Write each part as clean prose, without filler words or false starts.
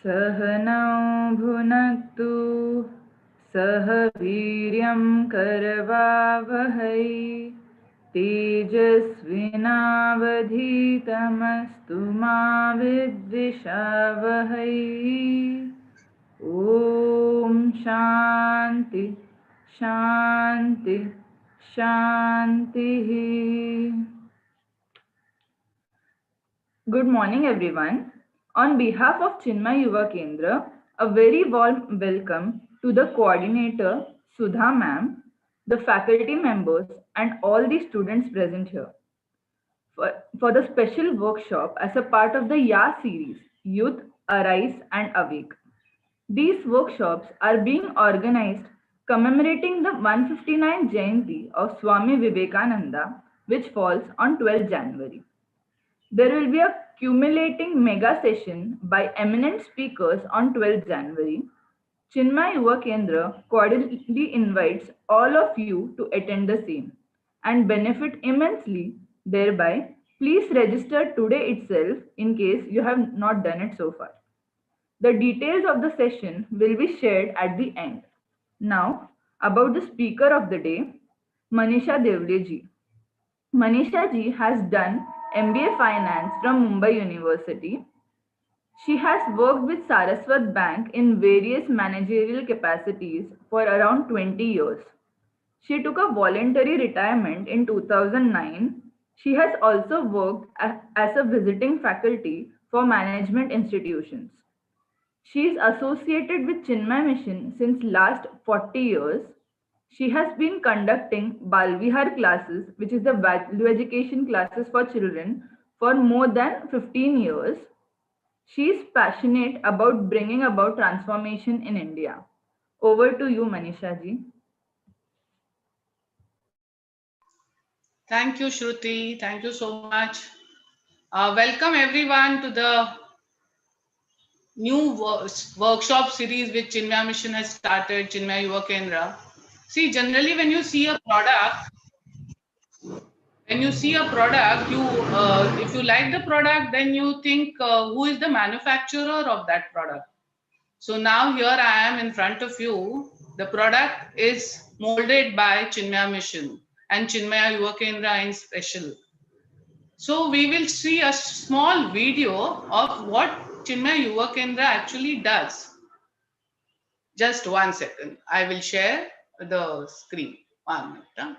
सहनौ भुनक्तु सह वीर्यं करवावहै तेजस्विनावधीतमस्तु मा विद्विषावहै। ॐ शान्ति शान्ति शान्तिः। Good morning everyone. On behalf of Chinmay Yuva Kendra, a very warm welcome to the coordinator Sudha ma'am, the faculty members and all the students present here for the special workshop as a part of the YA series, Youth, Arise and Awake. These workshops are being organized commemorating the 159th Jayanti of Swami Vivekananda, which falls on 12th January. There will be a cumulating mega session by eminent speakers on 12th January. Chinmay Yuva Kendra cordially invites all of you to attend the same and benefit immensely thereby. Please register today itself in case you have not done it so far. The details of the session will be shared at the end. Now, about the speaker of the day, Manisha Deole ji. Manisha ji has done MBA Finance from Mumbai University. She has worked with Saraswat Bank in various managerial capacities for around 20 years. She took a voluntary retirement in 2009. She has also worked as a visiting faculty for management institutions. She is associated with Chinmay Mission since last 40 years. She has been conducting Balvihar classes, which is the value education classes for children, for more than 15 years. She is passionate about bringing about transformation in India. Over to you, Manisha ji. Thank you, Shruti. Thank you so much. Welcome everyone to the new workshop series which Chinmay Mission has started, Chinmay Yuva Kendra. See, generally when you see a product, you if you like the product, then you think who is the manufacturer of that product. So now here I am in front of you. The product is molded by Chinmay Mission and Chinmay Yuva Kendra in special. So we will see a small video of what Chinmay Yuva Kendra actually does. Just 1 second. I will share the screen. 1 minute. Huh?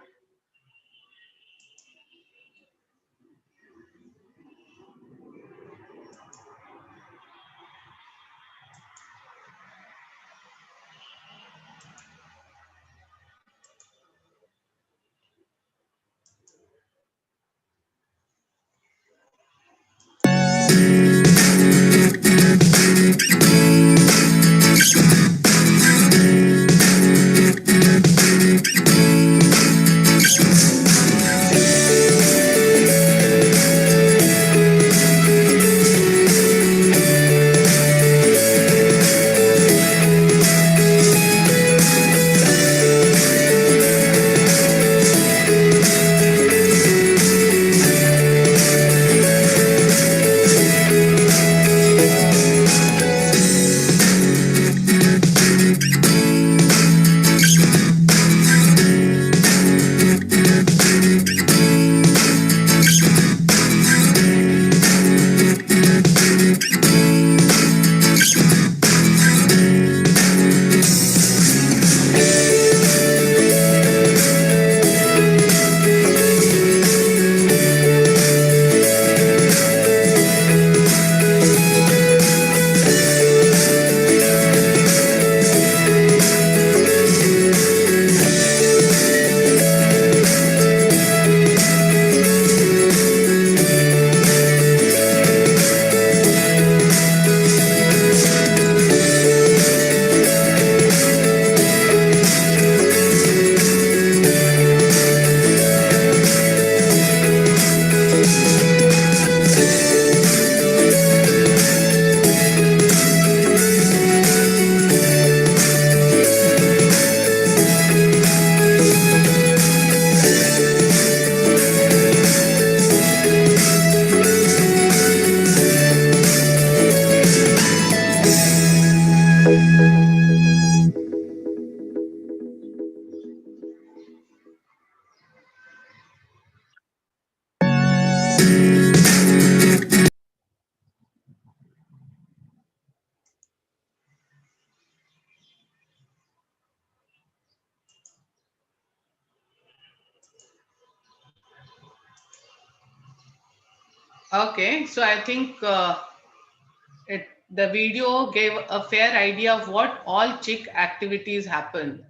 Okay, so I think the video gave a fair idea of what all chick activities happen.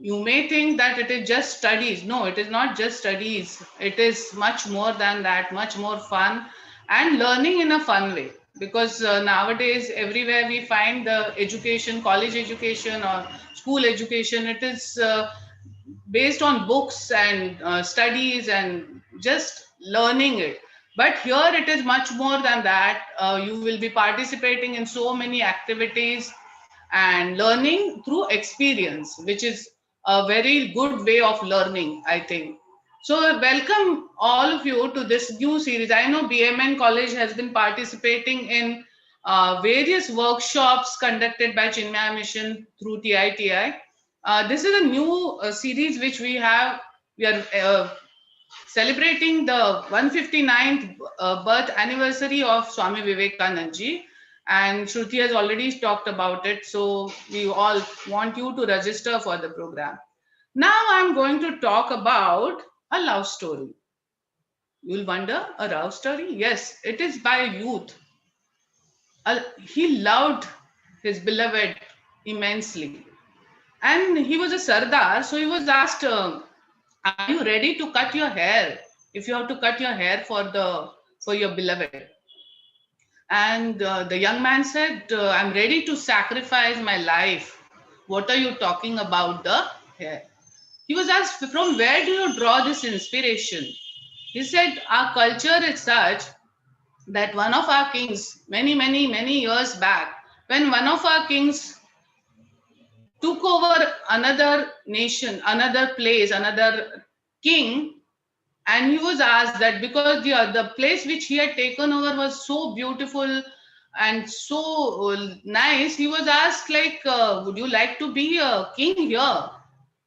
You may think that it is just studies. No, it is not just studies. It is much more than that, much more fun and learning in a fun way. Because nowadays, everywhere we find the education, college education or school education, it is based on books and studies and just learning it. But here it is much more than that. You will be participating in so many activities and learning through experience, which is a very good way of learning, I think. So, welcome all of you to this new series. I know BMN College has been participating in various workshops conducted by Chinmaya Mission through TITI. This is a new series which we have. We are celebrating the 159th birth anniversary of Swami Vivekanandaji, and Shruti has already talked about it. So we all want you to register for the program. Now I'm going to talk about a love story. You'll wonder, a love story? Yes, it is by a youth. He loved his beloved immensely, and he was a Sardar. So he was asked, "Are you ready to cut your hair? If you have to cut your hair for your beloved?" And the young man said, "I'm ready to sacrifice my life. What are you talking about the hair?" He was asked, "From where do you draw this inspiration?" He said, "Our culture is such that one of our kings, many years back, when one of our kings took over another nation, another place, another king, and he was asked that because the place which he had taken over was so beautiful and so nice, he was asked like, would you like to be a king here?"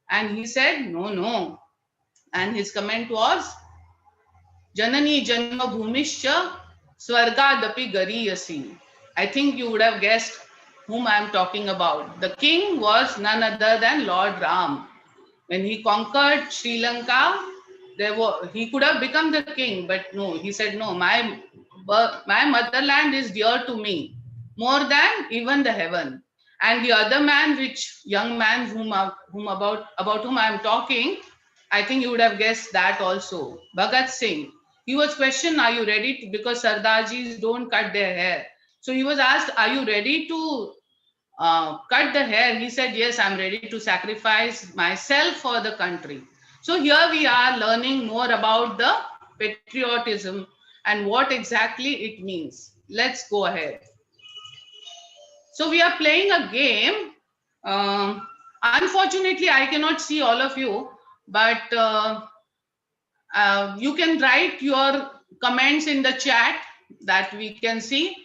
And he said, "No, no." And his comment was, "Janani janma bhumischa swargadapi gariyasi." I think you would have guessed whom I am talking about. The king was none other than Lord Ram. When he conquered Sri Lanka, he could have become the king, but no, he said, "No, my motherland is dear to me more than even the heaven." And the other man, which young man about whom I am talking, I think you would have guessed that also. Bhagat Singh. He was questioned, "Are you ready to?" Because Sardarjis don't cut their hair. So he was asked, "Are you ready to cut the hair?" He said, "Yes, I'm ready to sacrifice myself for the country." So here we are learning more about the patriotism and what exactly it means. Let's go ahead. So we are playing a game. Unfortunately, I cannot see all of you, but you can write your comments in the chat that we can see.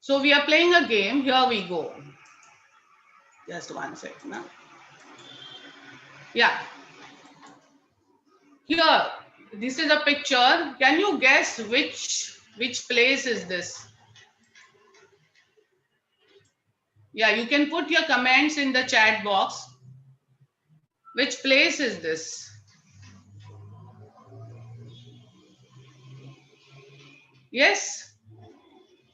So we are playing a game. Here we go. Just one second. Now. Yeah. Here, this is a picture. Can you guess which place is this? Yeah, you can put your comments in the chat box. Which place is this? Yes,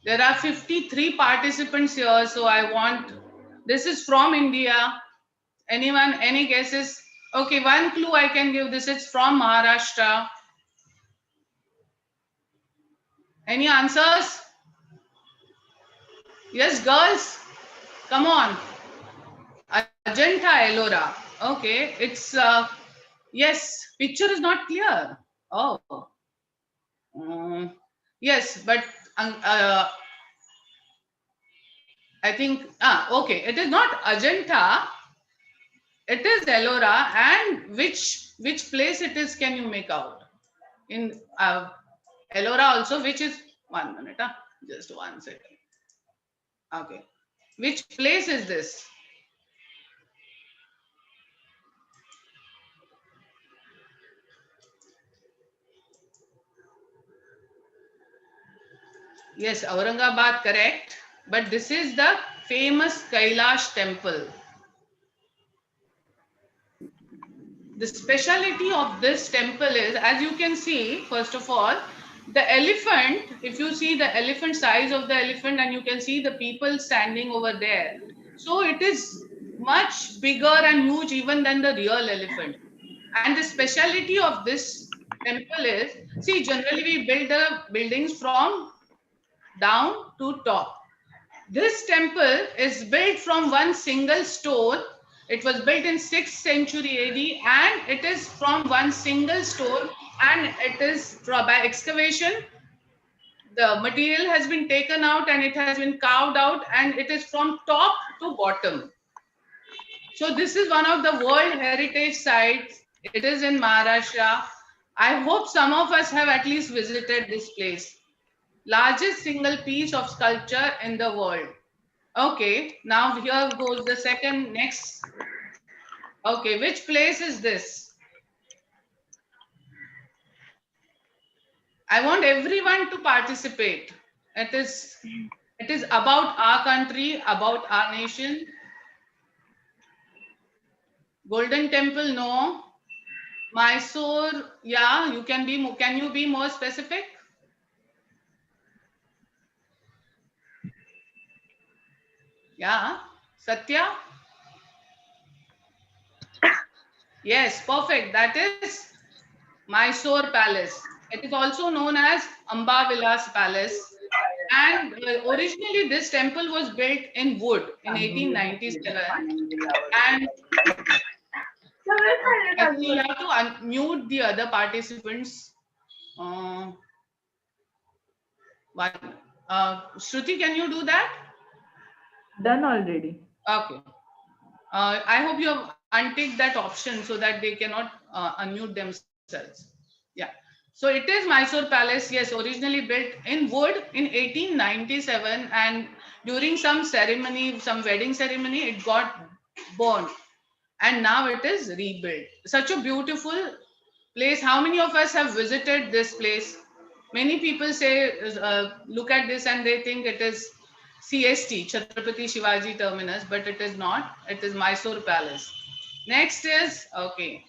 there are 53 participants here. So I want, this is from India. Anyone, any guesses? Okay, one clue I can give. This is from Maharashtra. Any answers? Yes, girls, come on. Ajanta Ellora. Okay, it's yes. Picture is not clear. Oh, yes, but I think okay. It is not Ajanta. It is Ellora, and which place it is? Can you make out in Ellora also? Which is 1 minute? Just 1 second. Okay, which place is this? Yes, Aurangabad, correct. But this is the famous Kailash temple. The speciality of this temple is, as you can see, first of all, the elephant, if you see the elephant size of the elephant and you can see the people standing over there. So it is much bigger and huge even than the real elephant. And the speciality of this temple is, see, generally we build the buildings from down to top. This temple is built from one single stone. It was built in 6th century AD and it is from one single stone, and it is by excavation. The material has been taken out and it has been carved out, and it is from top to bottom. So this is one of the World Heritage Sites. It is in Maharashtra. I hope some of us have at least visited this place. Largest single piece of sculpture in the world. Okay, now here goes the second next. Okay, which place is this? I want everyone to participate. It is it is about our country, about our nation. Golden Temple, no. Mysore, yeah, you can be. Can you be more specific? Yeah, Satya. Yes, perfect. That is Mysore Palace. It is also known as Amba Vilas Palace. And originally, this temple was built in wood in 1897. And I think you have to unmute the other participants. Uh, one, Shruti, can you do that? Done already. Okay. I hope you have unticked that option so that they cannot unmute themselves. Yeah. So it is Mysore Palace, yes, originally built in wood in 1897, and during some ceremony, some wedding ceremony, it got burned, and now it is rebuilt. Such a beautiful place. How many of us have visited this place? Many people say, look at this and they think it is CST, Chhatrapati Shivaji Terminus, but it is not. It is Mysore Palace. Next is, okay,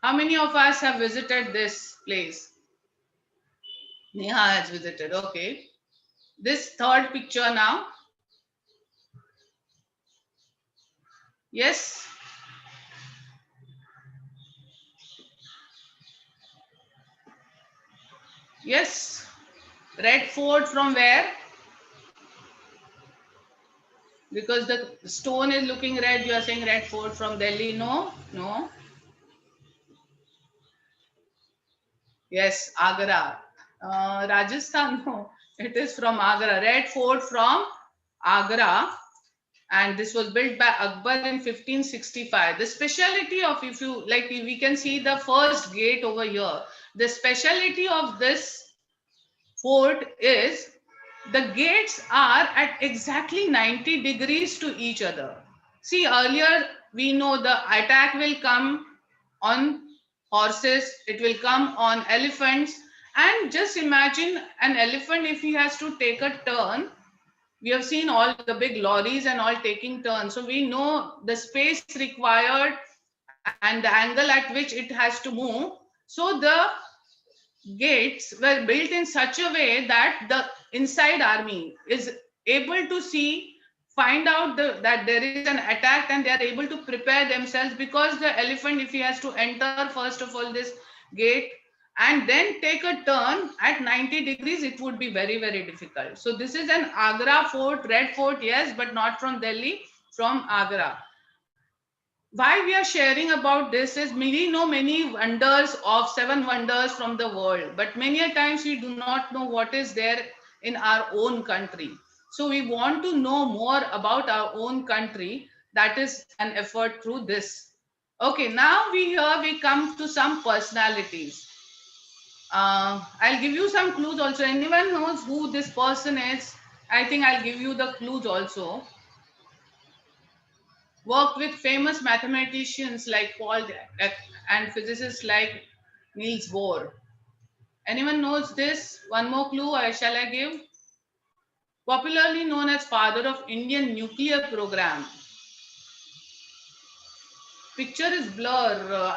how many of us have visited this place? Neha has visited, okay. This third picture now. Yes, yes. Red Fort from where? Because the stone is looking red, you are saying Red Fort from Delhi. No, no. Yes, Agra. Rajasthan, no. It is from Agra. Red Fort from Agra. And this was built by Akbar in 1565. The speciality of, if you like, we can see the first gate over here. The speciality of this fort is the gates are at exactly 90 degrees to each other. See, earlier we know the attack will come on horses, it will come on elephants. And just imagine an elephant if he has to take a turn. We have seen all the big lorries and all taking turns. So we know the space required and the angle at which it has to move. So the gates were built in such a way that the inside army is able to see, find out that there is an attack, and they are able to prepare themselves, because the elephant, if he has to enter first of all this gate and then take a turn at 90 degrees, it would be very, very difficult. So this is an Agra fort, red fort, yes, but not from Delhi, from Agra. Why we are sharing about this is, we know many wonders of seven wonders from the world, but many a times we do not know what is there in our own country. So we want to know more about our own country. That is an effort through this. Okay, now we come to some personalities. I'll give you some clues also. Anyone knows who this person is? I think I'll give you the clues also. Worked with famous mathematicians like Paul and physicists like Niels Bohr. Anyone knows this? One more clue, shall I give? popularly known as father of Indian nuclear program. Picture is blur.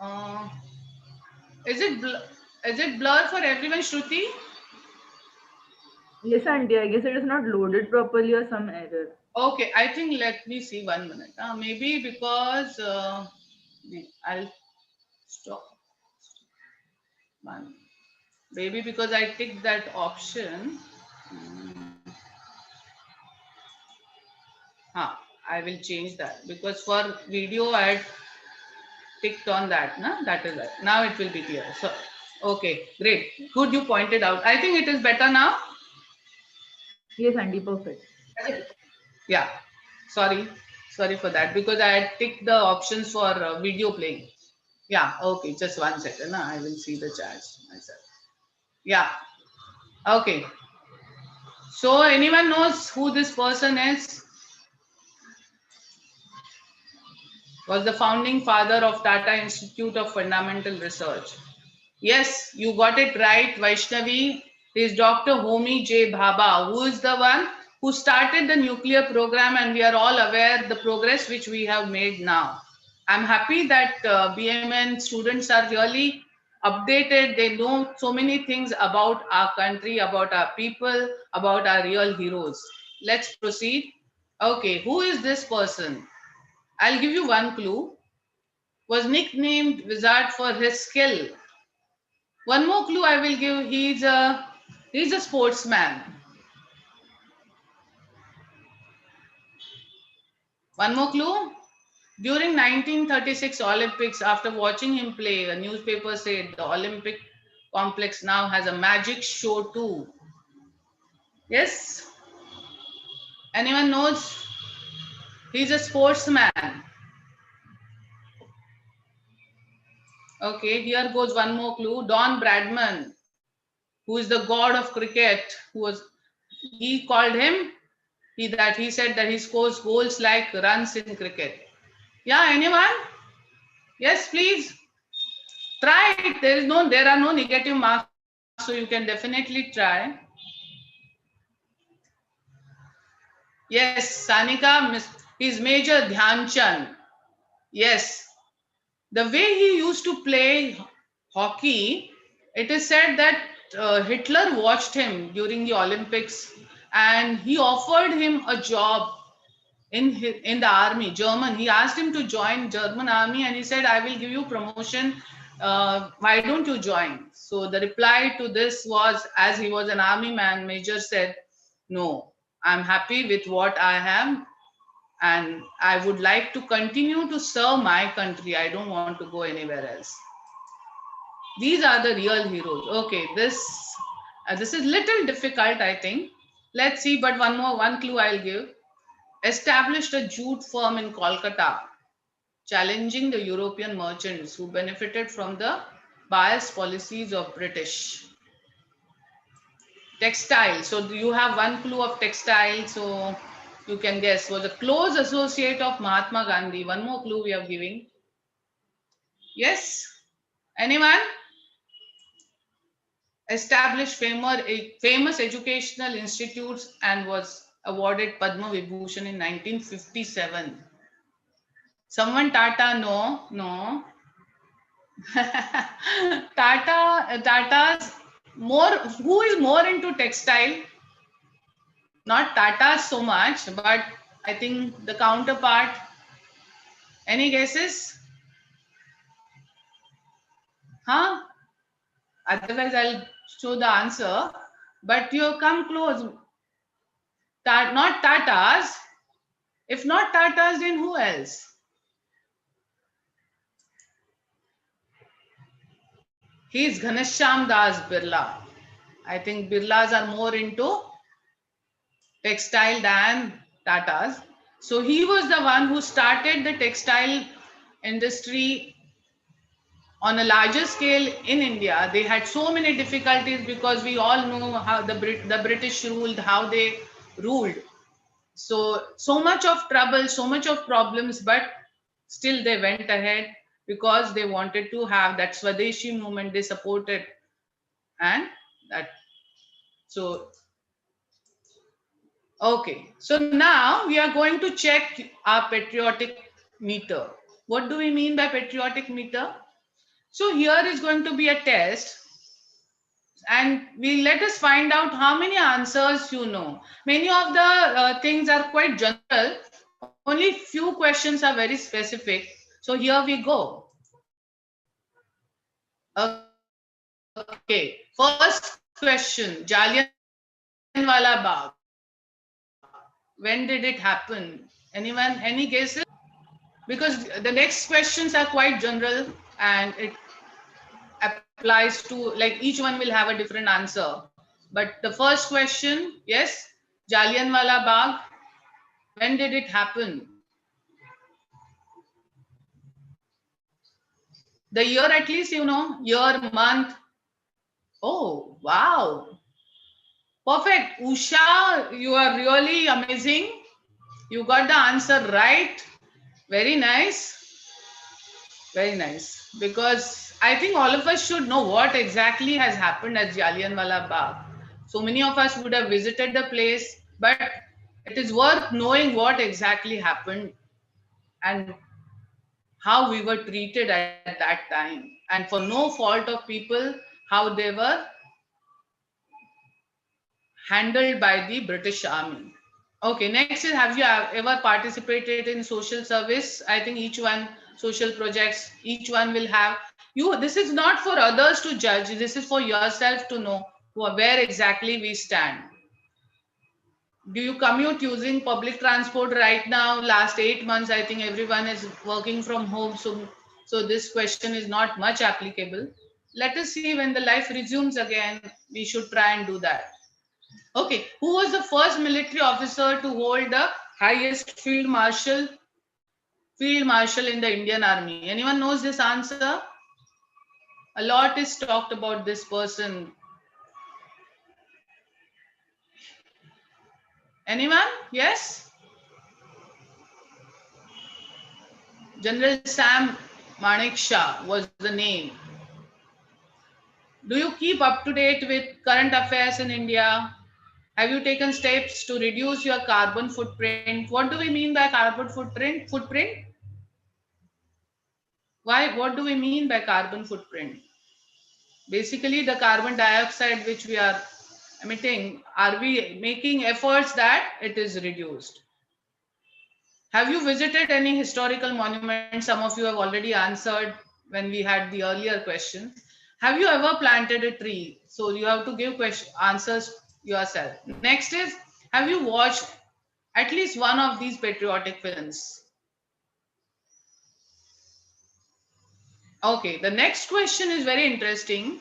Uh, is it blur for everyone, Shruti? Yes, Auntie, I guess it is not loaded properly or some error. Okay, I think let me see 1 minute. Maybe because I'll stop one. Maybe because I ticked that option. Hmm. I will change that because for video I had ticked on that. Na? That is it. Now it will be clear. So, okay, great. Good, you pointed out. I think it is better now. Yes, Auntie, perfect. Yeah. Sorry. Sorry for that because I had ticked the options for video playing. Yeah. Okay. Just 1 second. Na? I will see the charge myself. Yeah. Okay. So anyone knows who this person is? Was the founding father of Tata Institute of Fundamental Research. Yes, you got it right, Vaishnavi. It is Dr. Homi J. Bhabha, who is the one who started the nuclear program, and we are all aware the progress which we have made now. I'm happy that BMN students are really updated. They know so many things about our country, about our people, about our real heroes. Let's proceed. Okay, who is this person? I'll give you one clue. Was nicknamed Wizard for his skill. One more clue I will give. He's a sportsman. One more clue. During 1936 Olympics, after watching him play, a newspaper said the Olympic complex now has a magic show too. Yes? Anyone knows? He's a sportsman. Okay, here goes one more clue. Don Bradman, who is the god of cricket, he called him he said that he scores goals like runs in cricket. Yeah, anyone? Yes, please try it. There are no negative marks, so you can definitely try. Yes, he's Major Dhyan Chand. Yes, the way he used to play hockey, it is said that Hitler watched him during the Olympics, and he offered him a job in the army, German. He asked him to join German army, and he said, I will give you promotion, why don't you join? So the reply to this was, as he was an army man, Major said, no, I'm happy with what I am, and I would like to continue to serve my country. I don't want to go anywhere else. These are the real heroes. Okay, this is little difficult, I think. Let's see, but one clue I'll give. Established a jute firm in Kolkata, challenging the European merchants who benefited from the biased policies of British. Textile. So you have one clue of textile, so you can guess. Was a close associate of Mahatma Gandhi. One more clue we are giving. Yes? Anyone? Established famous educational institutes and was awarded Padma Vibhushan in 1957. Someone Tata? No, no. Tata's more. Who is more into textile? Not Tata so much, but I think the counterpart. Any guesses? Huh? Otherwise, I'll show the answer. But you come close. Not Tata's. If not Tata's, then who else? He's Ghanshyam Das Birla. I think Birlas are more into textile than Tata's. So he was the one who started the textile industry on a larger scale in India. They had so many difficulties because we all know how the British ruled, how they ruled. So much of trouble, so much of problems, but still they went ahead because they wanted to have that Swadeshi movement. They supported, and that so. Okay, so now we are going to check our patriotic meter. What do we mean by patriotic meter? So here is going to be a test, and we let us find out how many answers you know. Many of the things are quite general. Only few questions are very specific. So here we go. Okay, first question: Jallianwala Bagh. When did it happen? Anyone? Any guesses? Because the next questions are quite general and it applies to, like, each one will have a different answer. But the first question, yes, Jallianwala Bagh, when did it happen? The year, at least, year, month. Oh, wow. Perfect. Usha, you are really amazing. You got the answer right. Very nice. Very nice. Because I think all of us should know what exactly has happened at Jallianwala Bagh. So many of us would have visited the place, but it is worth knowing what exactly happened and how we were treated at that time. And for no fault of people, how they were handled by the British Army. Okay, next is, have you ever participated in social service? I think each one, social projects, each one will have you. This is not for others to judge. This is for yourself to know where exactly we stand. Do you commute using public transport right now? Last 8 months, I think everyone is working from home. So this question is not much applicable. Let us see when the life resumes again. We should try and do that. Okay, who was the first military officer to hold the highest field marshal in the Indian Army? Anyone knows this answer? A lot is talked about this person. Anyone? Yes? General Sam Manekshaw was the name. Do you keep up to date with current affairs in India? Have you taken steps to reduce your carbon footprint? What do we mean by carbon footprint? Why? What do we mean by carbon footprint? Basically, the carbon dioxide which we are emitting, are we making efforts that it is reduced? Have you visited any historical monuments? Some of you have already answered when we had the earlier question. Have you ever planted a tree? So you have to give answers yourself. Next is, have you watched at least one of these patriotic films? Okay, the next question is very interesting.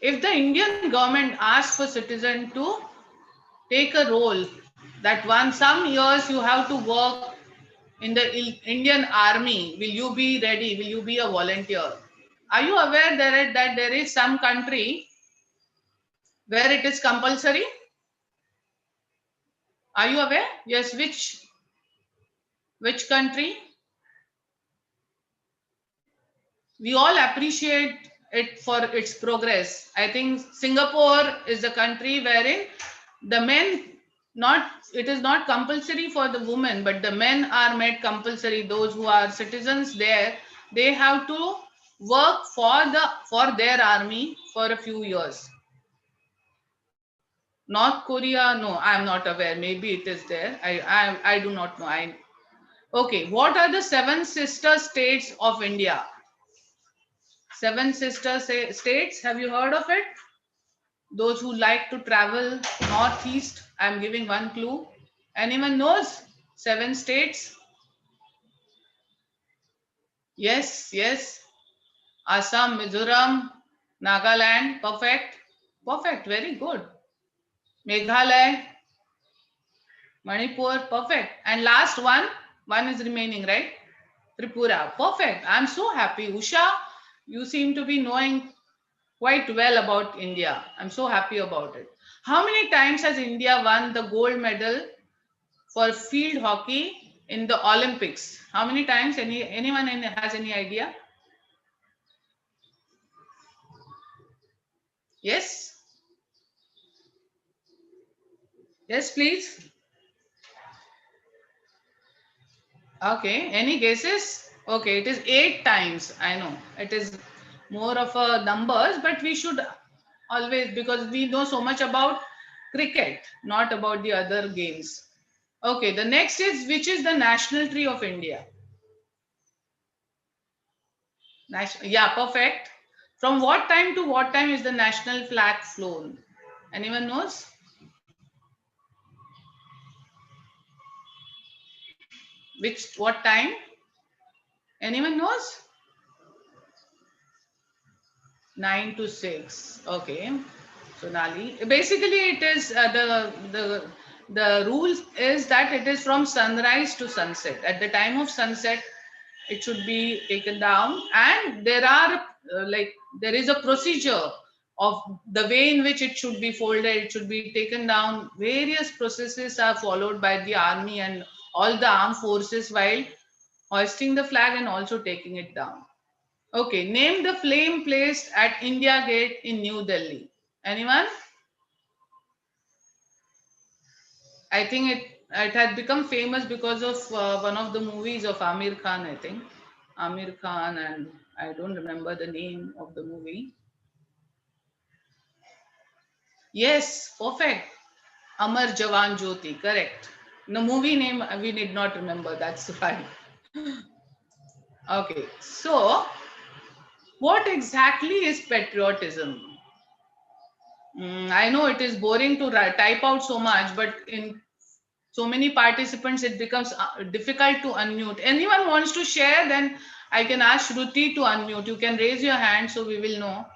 If the Indian government asks for citizen to take a role that some years you have to work in the Indian army, will you be ready? Will you be a volunteer? Are you aware that there is some country where it is compulsory? Are you aware? Yes, which country? We all appreciate it for its progress. I think Singapore is the country wherein the men, not it is not compulsory for the women, but the men are made compulsory. Those who are citizens there, they have to work for their army for a few years. North Korea, no, I am not aware. Maybe it is there. I do not know. Okay. What are the seven sister states of India? Seven sister states. Have you heard of it? Those who like to travel northeast, I'm giving one clue. Anyone knows? Seven states? Yes, yes. Assam, Mizoram, Nagaland. Perfect. Perfect. Very good. Meghalaya, Manipur. Perfect. And last one is remaining, right? Tripura. Perfect. I'm so happy. Usha, you seem to be knowing quite well about India. I'm so happy about it. How many times has India won the gold medal for field hockey in the Olympics? How many times? Anyone has any idea? Yes, yes, please. Okay, any guesses? Okay, it is 8 times. I know it is more of a numbers, but we should always, because we know so much about cricket, not about the other games. Okay, the next is, which is the national tree of India? Yeah, perfect. From what time to what time is the national flag flown? Anyone knows? Which, what time? Anyone knows? 9 to 6. Okay. So Nali, basically it is the rule is that it is from sunrise to sunset. At the time of sunset, it should be taken down, and there are like there is a procedure of the way in which it should be folded. It should be taken down. Various processes are followed by the army and all the armed forces while hoisting the flag and also taking it down. Okay, name the flame placed at India Gate in New Delhi. Anyone? I think it had become famous because of one of the movies of Amir Khan, I think. Amir Khan, and I don't remember the name of the movie. Yes, perfect. Amar Jawan Jyoti, correct. The movie name we did not remember, that's right. Okay, so what exactly is patriotism? I know it is boring to type out so much, but in so many participants, it becomes difficult to unmute. Anyone wants to share, then I can ask Shruti to unmute. You can raise your hand so we will know.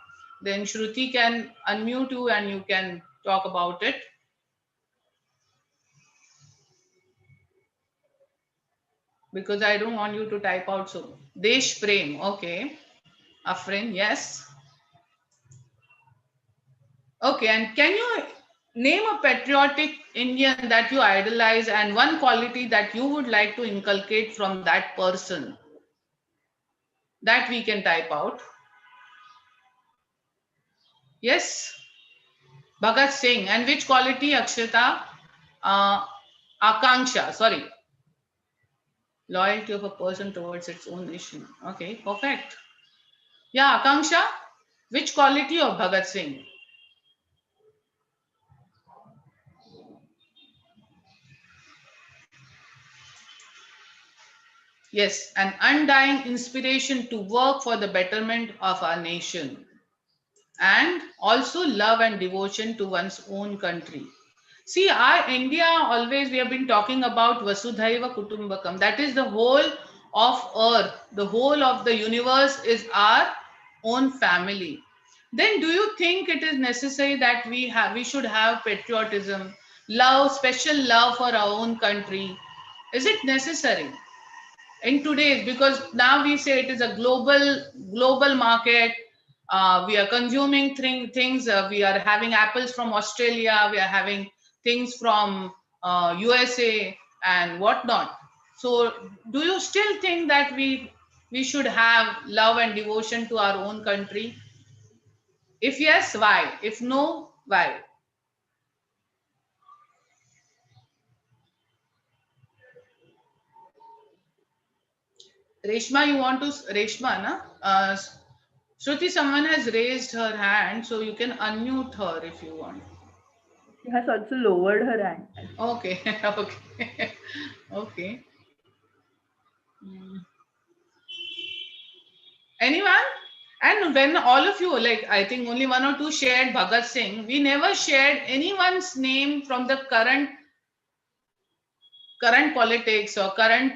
Then Shruti can unmute you and you can talk about it. Because I don't want you to type out. So Desh Prem, okay. Afrin, yes. Okay, and can you name a patriotic Indian that you idolize and one quality that you would like to inculcate from that person that we can type out? Yes, Bhagat Singh. And which quality, Akshita? Uh, Akanksha, sorry. Loyalty of a person towards its own nation. Okay, perfect. Yeah, Akanksha, which quality of Bhagat Singh? Yes, an undying inspiration to work for the betterment of our nation, and also love and devotion to one's own country. See, our India, always we have been talking about Vasudhaiva Kutumbakam. That is the whole of earth, the whole of the universe is our own family. Then do you think it is necessary that we should have patriotism, love, special love for our own country? Is it necessary in today's, because now we say it is a global market, we are consuming things, we are having apples from Australia, we are having things from USA and whatnot. So do you still think that we should have love and devotion to our own country? If yes, why? If no, why? Reshma, you want to? Reshma, na? Shruti, someone has raised her hand, so you can unmute her if you want. She has also lowered her hand. Okay, okay, okay. Mm. Anyone? And when all of you, like I think only one or two shared Bhagat Singh, we never shared anyone's name from the current politics or current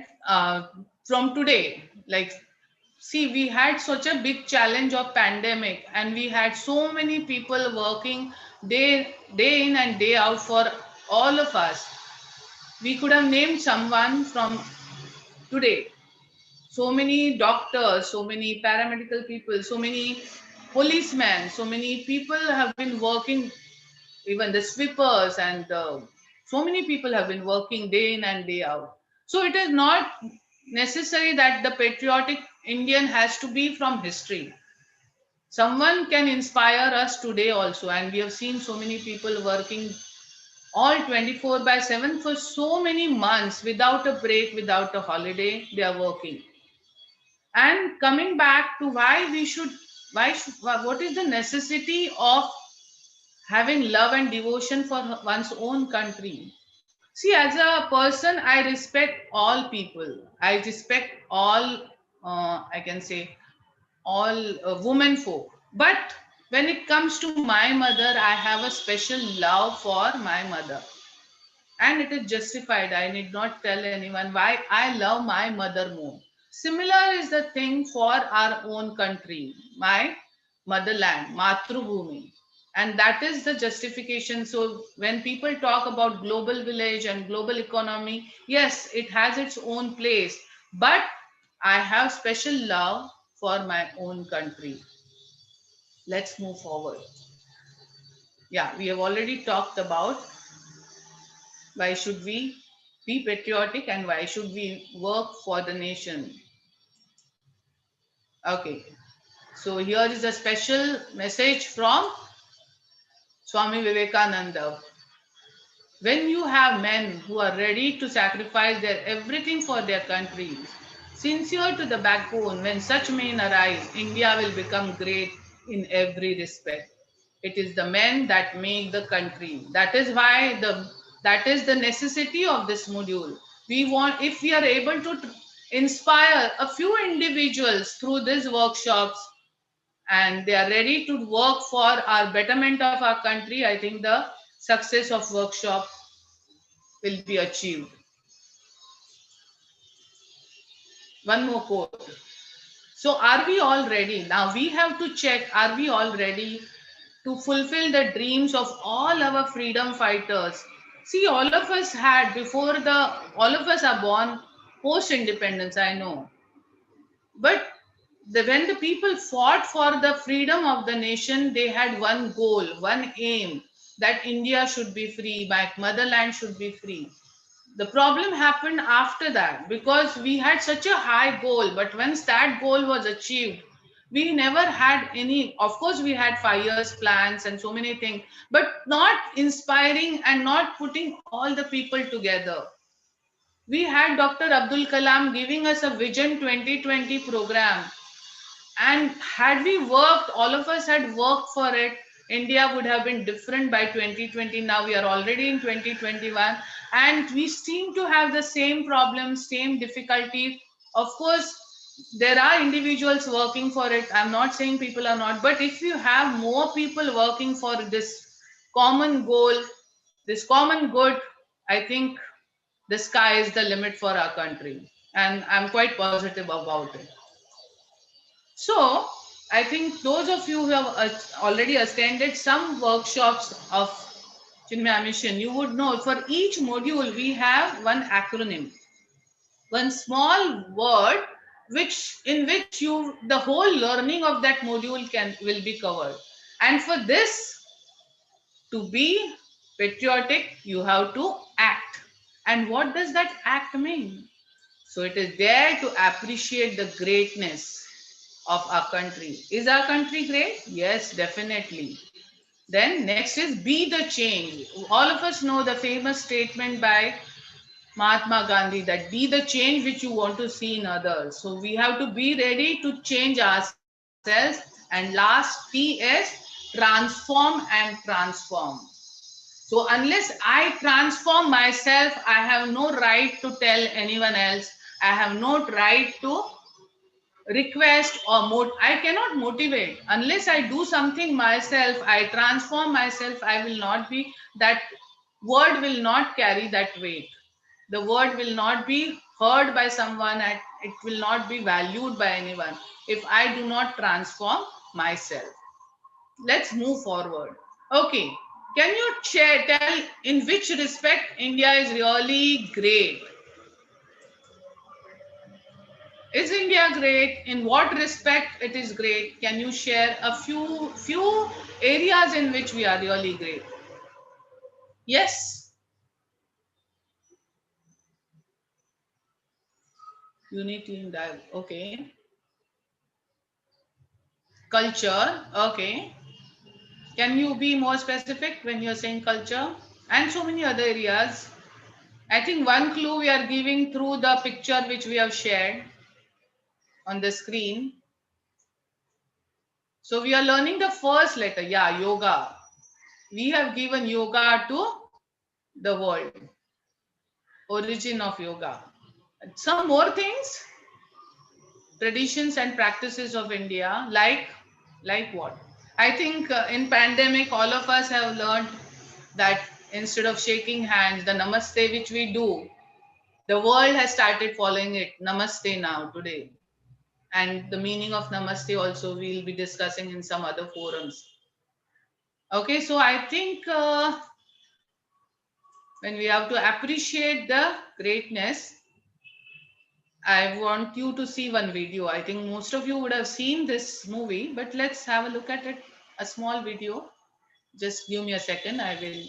from today. Like, see, we had such a big challenge of pandemic, and we had so many people working day in and day out for all of us. We could have named someone from today. So many doctors, so many paramedical people, so many policemen, so many people have been working, even the sweepers, and so many people have been working day in and day out. So it is not necessary that the patriotic Indian has to be from history. Someone can inspire us today also, and we have seen so many people working all 24/7 for so many months without a break, without a holiday, they are working. And coming back to what is the necessity of having love and devotion for one's own country? See, as a person, I respect all people. I respect all, I can say, all women folk. But when it comes to my mother, I have a special love for my mother. And it is justified. I need not tell anyone why I love my mother more. Similar is the thing for our own country, my motherland, Matrubhumi. And that is the justification. So when people talk about global village and global economy, yes, it has its own place. But I have special love for my own country. Let's move forward. Yeah, we have already talked about why should we be patriotic and why should we work for the nation. Okay, so here is a special message from Swami Vivekananda. When you have men who are ready to sacrifice their everything for their countries, sincere to the backbone, when such men arise, India will become great in every respect. It is the men that make the country. That is the necessity of this module. We want, if we are able to inspire a few individuals through these workshops, and they are ready to work for our betterment of our country, I think the success of workshop will be achieved. One more quote. So, are we all ready? Now we have to check, are we all ready to fulfill the dreams of all our freedom fighters? See, all of us are born post independence, I know. But when the people fought for the freedom of the nation, they had one goal, one aim, that India should be free, my motherland should be free. The problem happened after that because we had such a high goal, but once that goal was achieved, we never had any. Of course, we had 5 years plans and so many things, but not inspiring and not putting all the people together. We had Dr. Abdul Kalam giving us a Vision 2020 program, and had we worked, all of us had worked for it, India would have been different by 2020. Now we are already in 2021, and we seem to have the same problems, same difficulties. Of course, there are individuals working for it. I'm not saying people are not, but if you have more people working for this common goal, this common good, I think the sky is the limit for our country. And I'm quite positive about it. So, I think those of you who have already attended some workshops of Chinmaya Mission, you would know for each module we have one acronym, one small word, which you the whole learning of that module can will be covered. And for this to be patriotic, you have to act. And what does that act mean? So it is there to appreciate the greatness of our country. Is our country great? Yes, definitely. Then next is be the change. All of us know the famous statement by Mahatma Gandhi that be the change which you want to see in others. So we have to be ready to change ourselves. And last T is transform and transform. So unless I transform myself, I have no right to tell anyone else. I have no right to request or I cannot motivate unless I do something myself. I transform myself. I will not be that word will not carry that weight. The word will not be heard by someone and it will not be valued by anyone if I do not transform myself. Let's move forward. Okay, can you tell in which respect India is really great? Is India great? In what respect it is great? Can you share a few areas in which we are really great? Yes, unity in dialogue. Okay, culture. Okay, can you be more specific when you're saying culture? and so many other areas. I think one clue we are giving through the picture which we have shared on the screen. So we are learning the first letter, yeah, yoga. We have given yoga to the world, origin of yoga. Some more things, traditions and practices of India, like what? I think in pandemic, all of us have learned that instead of shaking hands, the namaste which we do, the world has started following it. Namaste now today. And the meaning of namaste also we'll be discussing in some other forums. Okay, so I think when we have to appreciate the greatness, I want you to see one video. I think most of you would have seen this movie, but let's have a look at it. A small video. Just give me a second. I will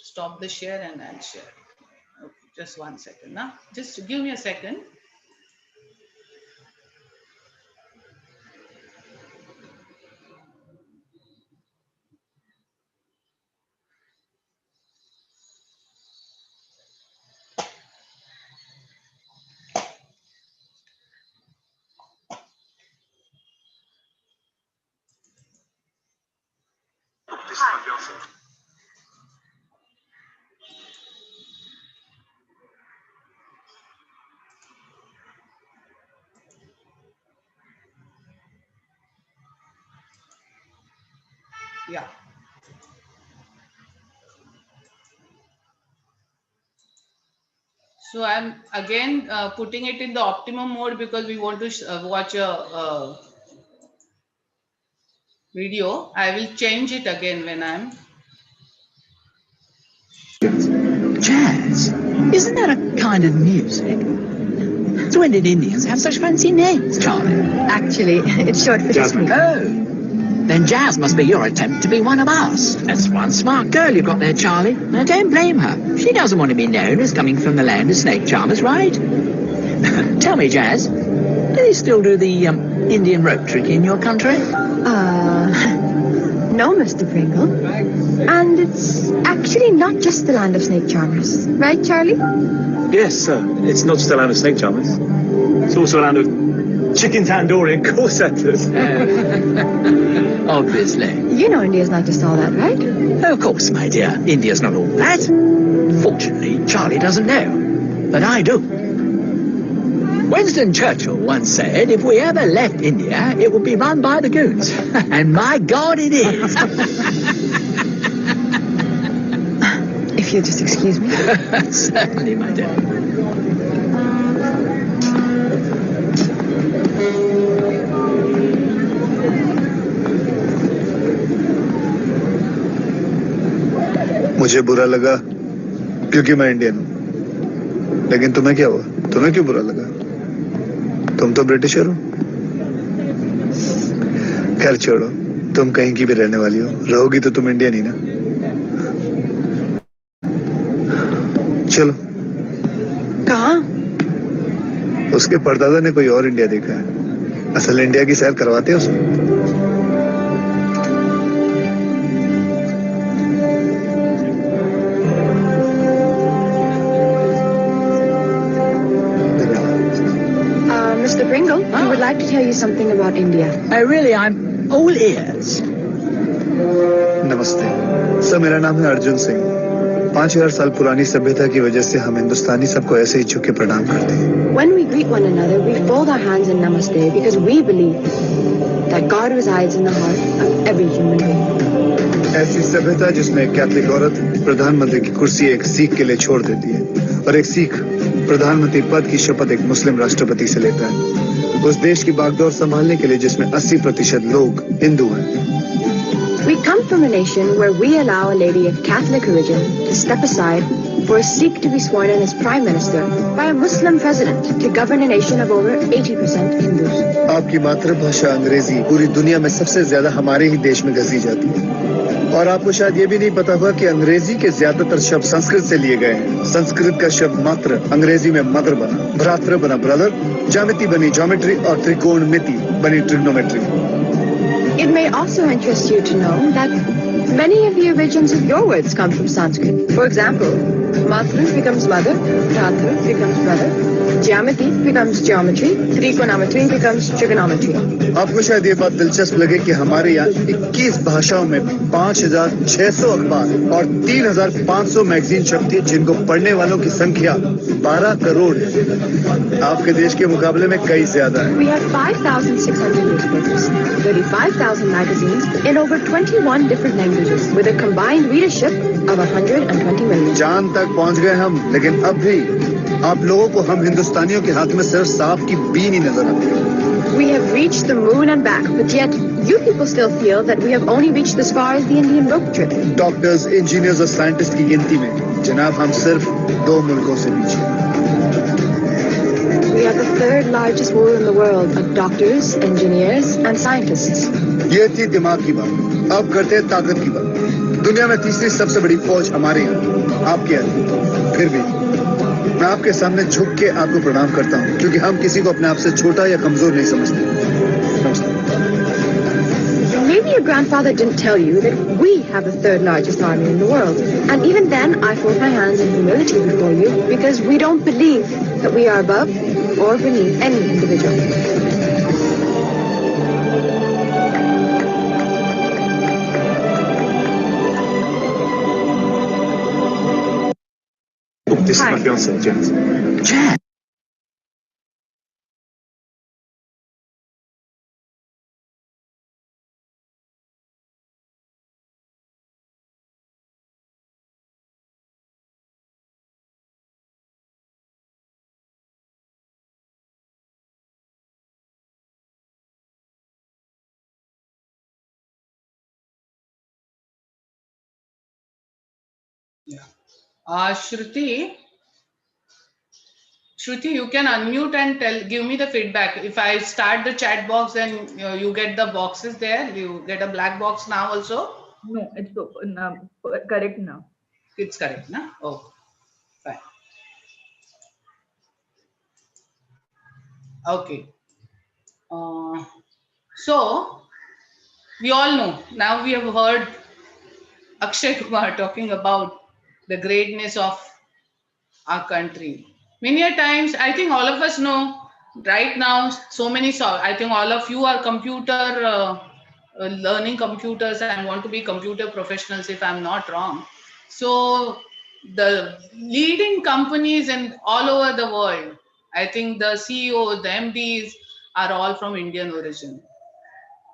stop the share and I'll share. Okay, just 1 second. Now, just give me a second. Yeah. So I'm again putting it in the optimum mode because we want to watch a video. I will change it again when I'm. Jazz? Isn't that a kind of music? So when did Indians have such fancy names, Charlie? Actually, it's short for Jasmine. Oh, then Jazz must be your attempt to be one of us. That's one smart girl you've got there, Charlie. I don't blame her. She doesn't want to be known as coming from the land of snake charmers, right? Tell me, Jazz, do they still do the Indian rope trick in your country? No, Mr. Pringle. And it's actually not just the land of snake charmers. Right, Charlie? Yes, sir. It's not just a land of snake charmers. It's also a land of chicken tandoori and corseters. Obviously. You know India's not just all that, right? Of course, my dear. India's not all that. Fortunately, Charlie doesn't know. But I do. Winston Churchill once said, if we ever left India, it would be run by the goons. And my God, it is. If you'll just excuse me. Certainly, my dear. मुझे बुरा लगा क्योंकि मैं Indian हूं, लेकिन तुम्हें क्या हुआ? तुम्हें क्यों बुरा लगा? तुम तो ब्रिटिशर हो। खैर छोड़ो, तुम कहीं की भी रहने वाली हो, रहोगी तो तुम इंडियन ही ना। चलो। कहाँ? उसके परदादा ने कोई और इंडिया देखा है। असल इंडिया की सैर करवाते हैं उसको। Mr. Pringle, I would like to tell you something about India. Really, I'm all ears. नमस्ते सर, मेरा नाम है अर्जुन सिंह। 5000 साल पुरानी सभ्यता की वजह से हम हिंदुस्तानी सबको ऐसे ही झुक के प्रणाम करते हैं। When we greet one another, we fold our hands in namaste because we believe that God resides in the heart of every human being. ऐसी सभ्यता जिसमें एक कैथलिक औरत प्रधानमंत्री की कुर्सी एक सिख के लिए छोड़ देती है और एक सिख प्रधानमंत्री पद की शपथ एक मुस्लिम राष्ट्रपति से लेता है, उस देश की बागडोर संभालने के लिए जिसमें 80% लोग हिंदू हैं। We come from a nation where we allow a lady of Catholic origin to step aside for a Sikh to be sworn in as Prime Minister by a Muslim President to govern a nation of over 80% Hindus. आपकी मातृभाषा अंग्रेजी पूरी दुनिया में सबसे ज्यादा हमारे ही देश में घसी जाती है, और आपको शायद ये भी नहीं पता होगा कि अंग्रेजी के ज्यादातर शब्द संस्कृत से लिए गए हैं। संस्कृत का शब्द मात्र अंग्रेजी में मदर बना, भ्रातृ बना ब्रदर, ज्यामिति बनी ज्योमेट्री और त्रिकोणमिति बनी trigonometry. It may also interest you to know that many of the origins of your words come from Sanskrit. For example, Matru becomes mother, Dhatu becomes brother, Geometry becomes geometry, Trigonometry becomes trigonometry. आपको शायद ये बात दिलचस्प लगे कि हमारे यहाँ 21 भाषाओं में 5,600 अखबार और 3,500 मैगजीन छपती है, जिनको पढ़ने वालों की संख्या 12 करोड़ है। आपके देश के मुकाबले में कई ज्यादा है। We have 5,600 newspapers, 35,000 magazines in over 21 different languages with a combined readership of 120 million. चांद तक पहुंच गए हम, लेकिन अब भी आप लोगों को हम हिंदुस्तानियों के हाथ में सिर्फ सांप की बीन ही नजर आती है। We have reached the moon and back, but yet you people still feel that we have only reached as far as the Indian road trip. Doctors, engineers और साइंटिस्ट की गिनती में जनाब हम सिर्फ 2 मुल्कों से पीछे हैं। We are the third largest pool in the world of doctors, engineers and scientists. ये थी दिमाग की बात। अब करते हैं ताकत की बात। दुनिया में तीसरी सबसे बड़ी फौज हमारे यहाँ, आपके यहाँ। फिर भी मैं आपके सामने झुक के आपको प्रणाम करता हूँ, क्योंकि हम किसी को अपने आप से छोटा या कमजोर नहीं समझते। Maybe your grandfather didn't tell you that we have the third largest army in the world. And even then, I fold my hands in humility before you because we don't believe that we are above or beneath any individual. This is my Hi. fiance, Jayanti. Jan. Yeah. Shruti, you can unmute and give me the feedback. If I start the chat box, then you get the boxes there. You get a black box now also. No, it's correct now. It's correct, na? Oh, fine. Okay. So we all know now. We have heard Akshay Kumar talking about the greatness of our country. Many a times, I think all of us know right now, so many, I think all of you are learning computers and want to be computer professionals, if I'm not wrong. So the leading companies in all over the world, I think the CEOs, the MDs are all from Indian origin.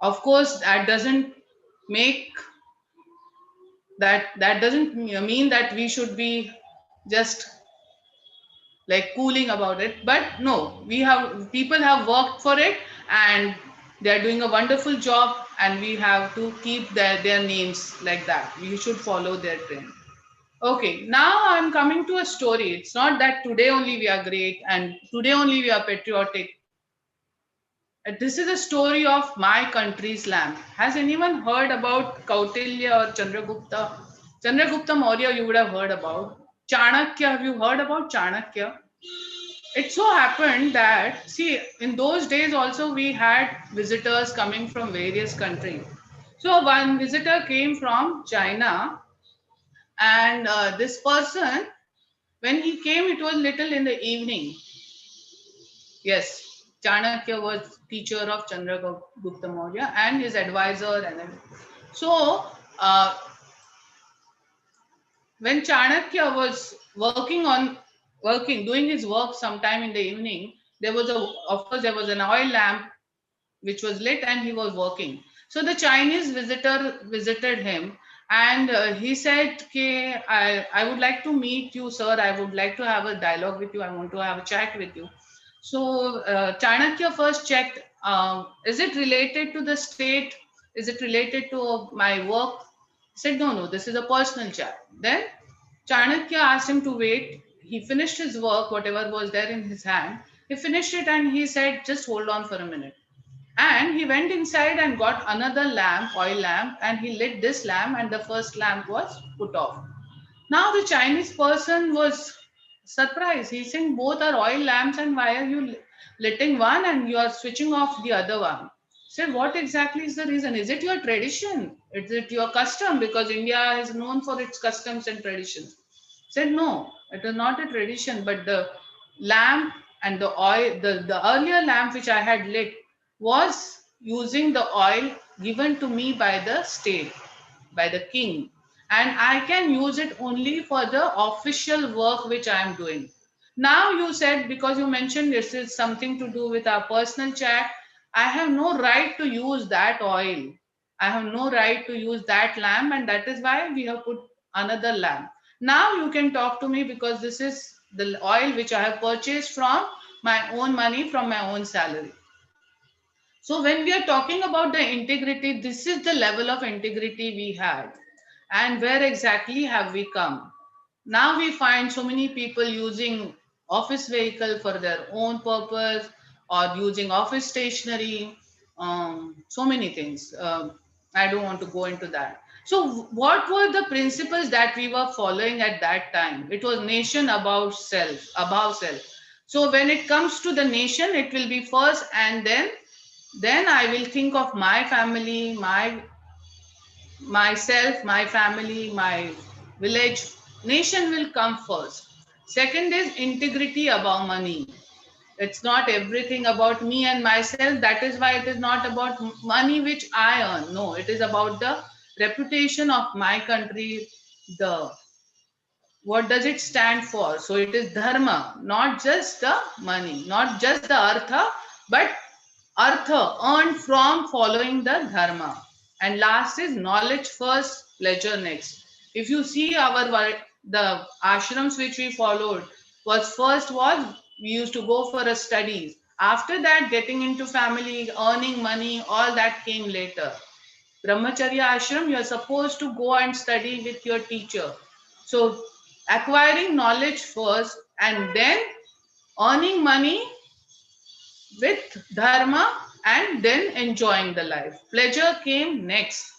Of course, that doesn't make that doesn't mean that we should be just like cooling about it, but no, people have worked for it and they're doing a wonderful job, and we have to keep their names like that. We should follow their trend. Okay, now I'm coming to a story. It's not that today only we are great and today only we are patriotic. This is a story of my country's lamb. Has anyone heard about Kautilya or Chandragupta? Chandragupta Maurya you would have heard about. Chanakya, have you heard about Chanakya? It so happened that, see, in those days also we had visitors coming from various countries. So one visitor came from China, and this person, when he came, it was little in the evening. Yes, Chanakya was teacher of Chandragupta Maurya and his advisor and everything. So when Chanakya was doing his work sometime in the evening, of course, there was an oil lamp which was lit and he was working. So the Chinese visitor visited him, and he said, okay, I would like to meet you, sir. I would like to have a dialogue with you. I want to have a chat with you. So Chanakya first checked, is it related to the state? Is it related to my work? He said, no, this is a personal chat. Then Chanakya asked him to wait. He finished his work, whatever was there in his hand. He finished it and he said, just hold on for a minute. And he went inside and got another lamp, oil lamp, and he lit this lamp, and the first lamp was put off. Now the Chinese person was surprised. He's saying both are oil lamps, and why are you lighting one and you are switching off the other one? Said, what exactly is the reason? Is it your tradition? Is it your custom? Because India is known for its customs and traditions. Said, no, it is not a tradition, but the lamp and the oil, the earlier lamp which I had lit was using the oil given to me by the state, by the king. And I can use it only for the official work which I am doing. Now you said, because you mentioned this is something to do with our personal chat, I have no right to use that oil. I have no right to use that lamp, and that is why we have put another lamp. Now you can talk to me because this is the oil which I have purchased from my own money, from my own salary. So when we are talking about the integrity, this is the level of integrity we had. And where exactly have we come? Now we find so many people using office vehicle for their own purpose, or using office stationery, so many things. I don't want to go into that. So what were the principles that we were following at that time? It was nation above self, above self. So when it comes to the nation, it will be first, and then I will think of my family, myself, my family, my village. Nation will come first. Second is integrity above money. It's not everything about me and myself. That is why it is not about money which I earn. No, it is about the reputation of my country. The What does it stand for? So it is dharma, not just the money, not just the artha, but artha earned from following the dharma. And last is knowledge first, pleasure next. If you see the ashrams which we followed, was we used to go for a studies. After that, getting into family, earning money, all that came later. Brahmacharya ashram, you are supposed to go and study with your teacher. So acquiring knowledge first, and then earning money with dharma, and then enjoying the life. Pleasure came next.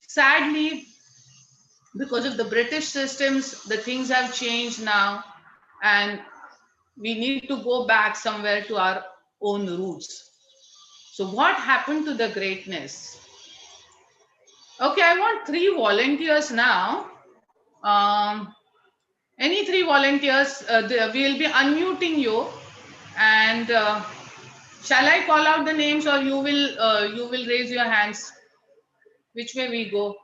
Sadly, because of the British systems, the things have changed now, and we need to go back somewhere to our own roots. So what happened to the greatness? Okay, I want 3 volunteers now. Um, any 3 volunteers, we'll be unmuting you, and shall I call out the names, or you will raise your hands? Which way we go?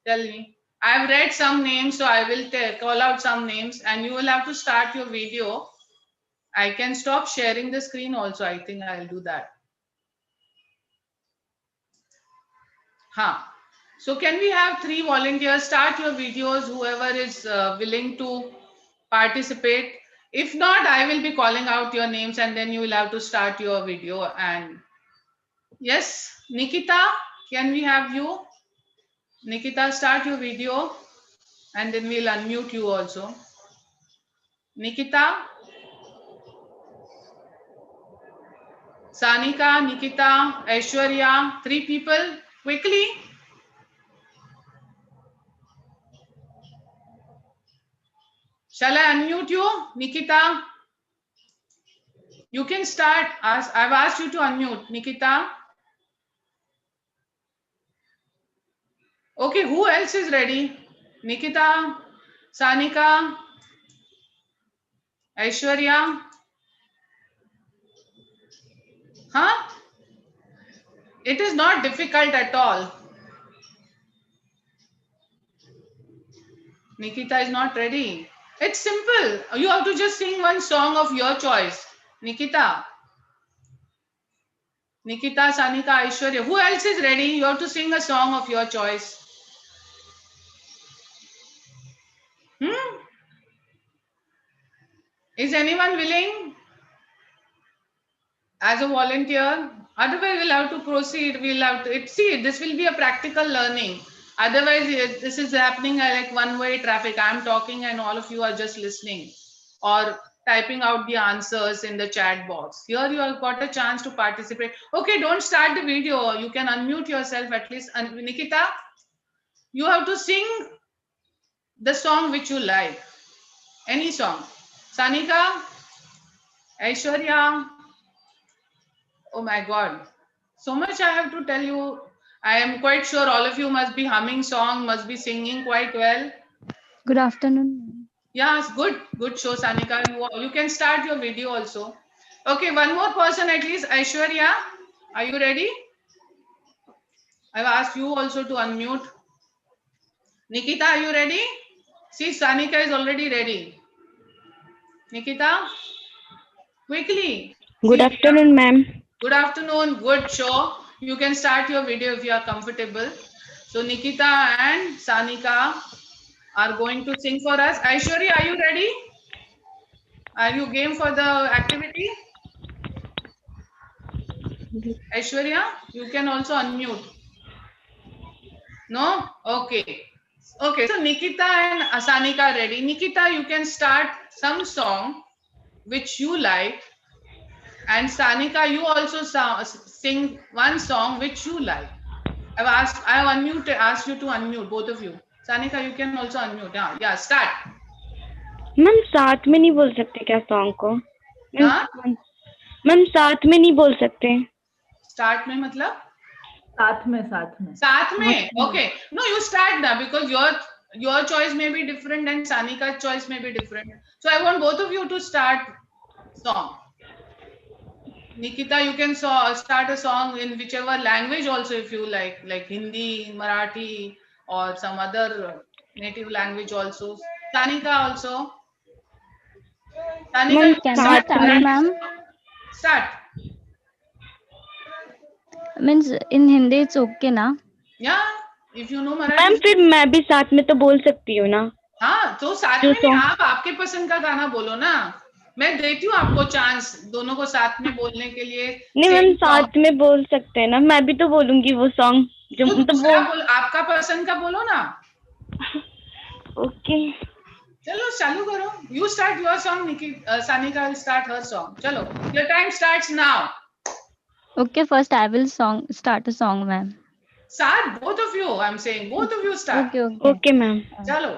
Tell me. I've read some names, so I will call out some names, and you will have to start your video. I can stop sharing the screen also. I think I'll do that. Huh. So can we have 3 volunteers? Start your videos, whoever is willing to participate. If not, I will be calling out your names, and then you will have to start your video. And yes, Nikita, can we have you? Nikita, start your video, and then we'll unmute you also. Nikita, Sanika, Nikita, Aishwarya, 3 people, quickly. Shall I unmute you, Nikita? You can start. I've asked you to unmute, Nikita. Okay, who else is ready? Nikita, Sanika, Aishwarya. Huh? It is not difficult at all. Nikita is not ready. It's simple. You have to just sing one song of your choice. Nikita, Sanika, Aishwarya. Who else is ready? You have to sing a song of your choice. Hmm? Is anyone willing as a volunteer? Otherwise, we'll have to proceed. We'll have to see. This will be a practical learning. Otherwise, this is happening like one-way traffic. I'm talking, and all of you are just listening or typing out the answers in the chat box. Here, you have got a chance to participate. Okay, don't start the video. You can unmute yourself at least. And Nikita, you have to sing the song which you like. Any song. Sanika, Aishwarya. Oh my God. So much I have to tell you. I am quite sure all of you must be humming song, must be singing quite well. Good afternoon. Yes, good show, Sanika. You can start your video also. Okay, one more person at least. Aishwarya, are you ready? I've asked you also to unmute. Nikita, are you ready? See, Sanika is already ready. Nikita, quickly. Good afternoon, ma'am. Good afternoon. Good show. You can start your video if you are comfortable. So Nikita and Sanika are going to sing for us. Aishwarya, are you ready? Are you game for the activity? Aishwarya, you can also unmute. No? Okay. Okay, so Nikita and Sanika are ready. Nikita, you can start some song which you like. And Sanika, you also sing one song which you like. I have asked you to unmute, both of you. Sanika, you can also unmute. Yeah, start. Ma'am साथ में नहीं बोल सकते क्या song को? Ma'am साथ में नहीं बोल सकते? स्टार्ट में मतलब? साथ में. Okay. No, you start now because your choice may be different and Sanika's choice may be different. So I want both of you to start song. Nikita, you can start a song in whichever language also if you like Hindi, Marathi, or some other native language also. Sanika also. Sanika, Can I start, ma'am? Start. Means in Hindi it's okay ना? Yeah, if you know Marathi. Ma'am फिर मैं भी साथ में तो बोल सकती हूँ ना? हाँ, तो साथ में नहीं, आप आपके पसंद का गाना बोलो ना. मैं देती हूँ आपको चांस दोनों को साथ में बोलने के लिए. नहीं मैम साथ में बोल सकते हैं ना. मैं भी तो बोलूंगी वो सॉन्ग जो मतलब वो आपका पसंद का बोलो ना. ओके चलो चालू करो. You start your song, Sanika will start her song. चलो, your time starts now. Okay, first I will start a song, ma'am. Start, both of you. I'm saying both of you start. Okay ma'am. चलो.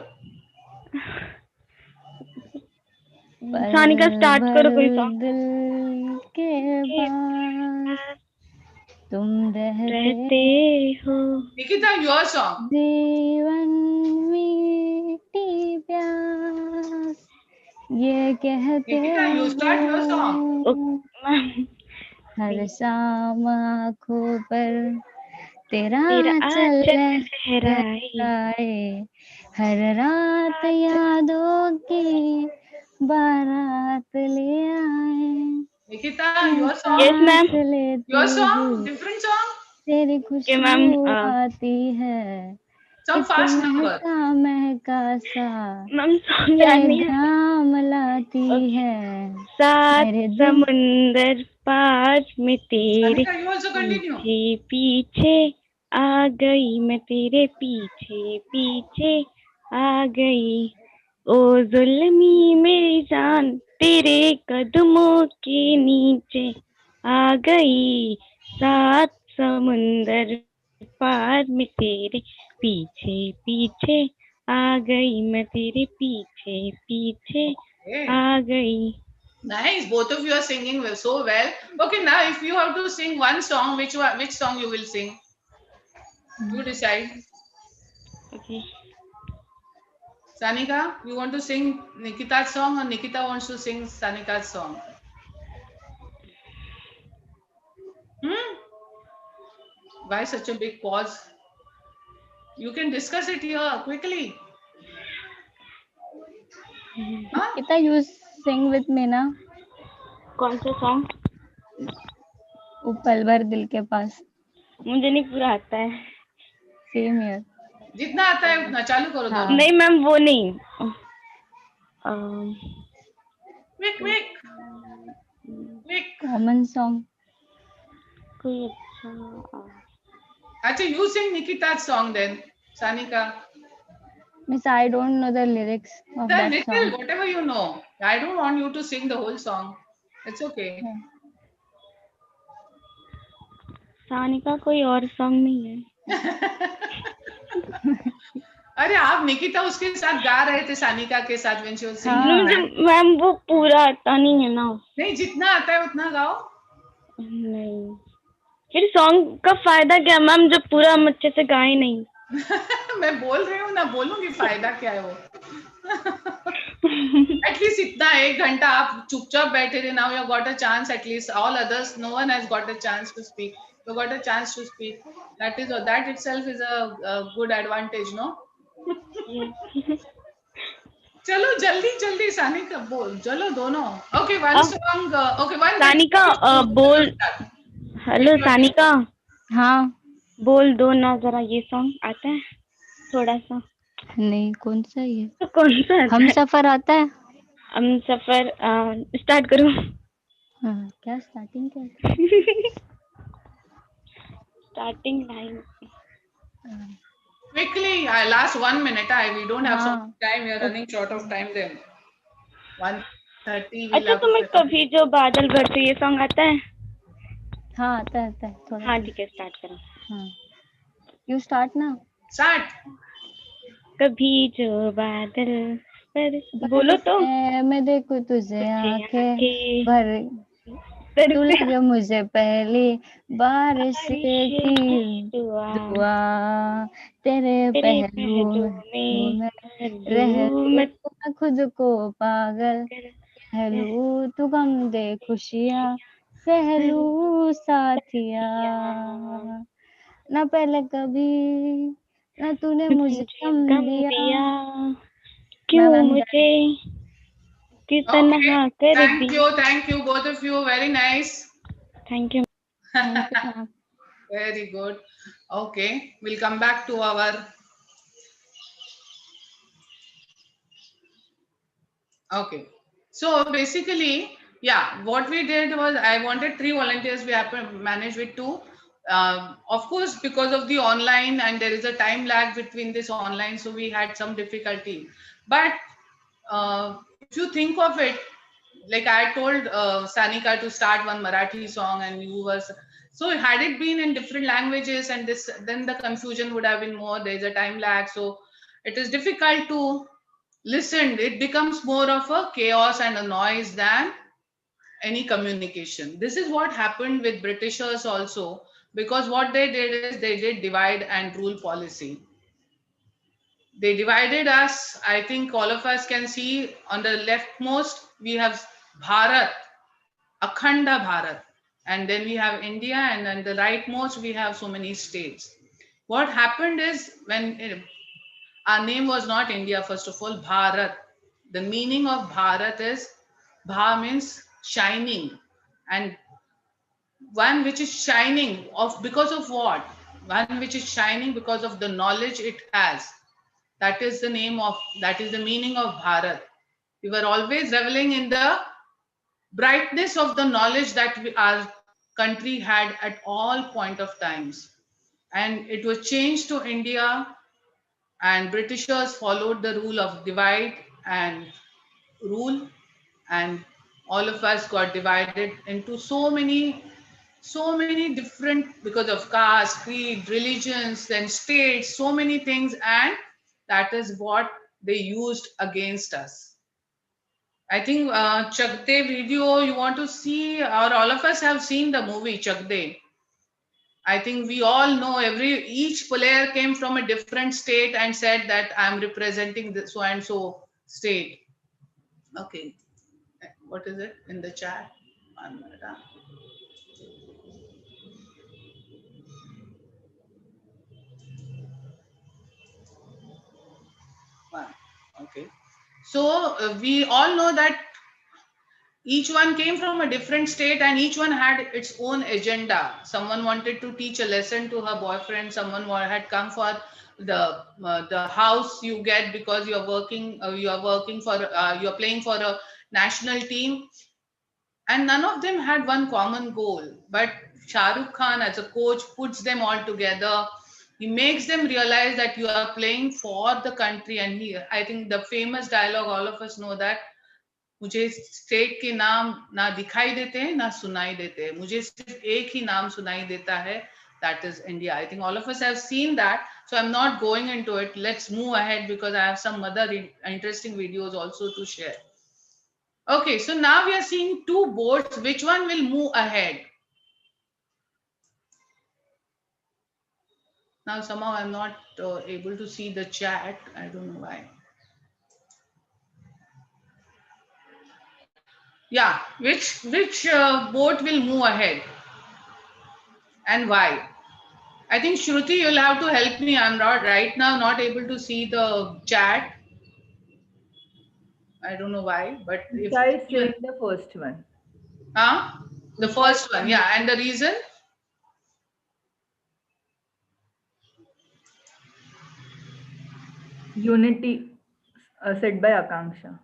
Sanika start करो कोई song. दिल के पास तुम रहते हो. Nikita, your song. जीवन मीठी प्यास ये कहते Nikita, you start your song. हर शाम आँखों पर तेरा आंचल लहराए हर रात यादों की बारात ले आए. Nikita, your song. Yes ma'am. Your song, different song. तेरी खुशबू आती है. Some fast number. महका सा मैम सॉन्ग याद नहीं है. घाम लाती है. सात समुंदर पार में तेरे Sanika, you also continue. पीछे आ गई मैं तेरे पीछे पीछे आ गई. ओ जुल्मी मेरी जान तेरे कदमों के नीचे आ गई. सात समुंदर पार में तेरे पीछे पीछे आ गई मैं तेरे पीछे पीछे आ गई. Nice, both of you are singing so well. Okay, now if you have to sing one song, which song you will sing? You decide. Okay. Sanika, you want to sing Nikita's song or Nikita wants to sing Sanika's song? Why such a big pause? You can discuss it here quickly. Nikita, you sing with me ना? कौन सा song? वो पल भर दिल के पास. मुझे नहीं पूरा आता है. Same here. जितना आता है उतना चालू करो. हाँ. नहीं मैम वो नहीं. Quick. Common song. कोई अच्छा. Actually, you sing Nikita's song then, Sanika. Miss, I don't know the lyrics of that song. Whatever you know. I don't want you to sing the whole song. It's okay. Sanika कोई और song नहीं है. अरे आप निकिता उसके साथ गा रहे थे सानिका के साथ when she was singing. Ma'am वो पूरा आता नहीं है ना. नहीं, जितना आता है उतना गाओ. नहीं. फिर सॉन्ग का फायदा क्या मैम जब पूरा हम अच्छे से गाए नहीं? मैं बोल रही हूँ ना, बोलूंगी फायदा क्या है वो। एटलीस्ट इतना 1 घंटा आप चुपचाप बैठे थे. Now you got a chance. At least all others, no one has got a chance to speak. You got a chance to speak. That itself is a good advantage, no? चलो जल्दी जल्दी सानिका बोल, चलो दोनों. Okay, one song. Okay, one. Sanika बोल. Hello Sanika. हाँ. बोल दो ना जरा, ये सॉन्ग आता है थोड़ा सा? नहीं, कौन सा ये? तो कौन सा आता हम है? सफर आता है. हम सफर स्टार्ट करो. हाँ, क्या स्टार्टिंग क्या? Starting line. Quickly, last 1 minute. We don't have so हाँ. much time. We are running short of time. Then 1:30. अच्छा, तुम्हें कभी जो बादल भरते ये सॉन्ग आता है? हाँ, आता है थोड़ा. हाँ ठीक है, स्टार्ट करो. हाँ. यू स्टार्ट ना. Start. कभी जो बादल पर बोलो तो. मैं देखूं तुझे आंखें भर, तू तरसे लगे मुझे पहली बारिश की दुआ, तेरे पहलू में रह मैं खुद को पागल कहलू, तू गम दे खुशियाँ सहलू साथिया, ना पहले कभी ना तूने मुझे गम दिया, क्यों मुझे तन्हा कर दिया. Thank you, both of you. Very nice. Thank you. Very good. Okay, we'll come back to our. Okay, so basically, yeah, what we did was I wanted 3 volunteers. We have managed with 2. Of course, because of the online and there is a time lag between this online, so we had some difficulty. But if you think of it, like I told Sanika to start one Marathi song, and you were so had it been in different languages, and this then the confusion would have been more. There is a time lag, so it is difficult to listen. It becomes more of a chaos and a noise than any communication. This is what happened with Britishers also, because what they did is they did divide and rule policy. They divided us. I think all of us can see on the leftmost we have Bharat, Akhanda Bharat, and then we have India, and on the rightmost we have so many states. What happened is when our name was not India, first of all, Bharat. The meaning of Bharat is Bha means shining, and one which is shining of because of what? One which is shining because of the knowledge it has. That is the name of, that is the meaning of Bharat. We were always reveling in the brightness of the knowledge that our country had at all point of times. And it was changed to India, and Britishers followed the rule of divide and rule, and all of us got divided into so many different, because of caste, creed, religions, then states, so many things, and that is what they used against us. I think Chak De video you want to see, or all of us have seen the movie Chak De. I think we all know each player came from a different state and said that I'm representing the so and so state. Okay, what is it in the chat? 1 minute. Okay, so we all know that each one came from a different state and each one had its own agenda. Someone wanted to teach a lesson to her boyfriend. Someone had come for the house you get because you're working. You're playing for a national team, and none of them had one common goal. But Shah Rukh Khan, as a coach, puts them all together. He makes them realize that you are playing for the country. And I think the famous dialogue, all of us know that, मुझे state के नाम ना दिखाई देते हैं ना सुनाई देते हैं, मुझे सिर्फ एक ही नाम सुनाई देता है, that is India. I think all of us have seen that, so I'm not going into it. Let's move ahead because I have some other interesting videos also to share. Okay, so now we are seeing 2 boats. Which one will move ahead? Now somehow I'm not able to see the chat. I don't know why. Yeah, which boat will move ahead and why? I think Shruti, you'll have to help me. I'm not right now not able to see the chat. I don't know why, but if Isha is even saying the first one. the Isha is first one, saying yeah, and the reason unity, said by Akanksha.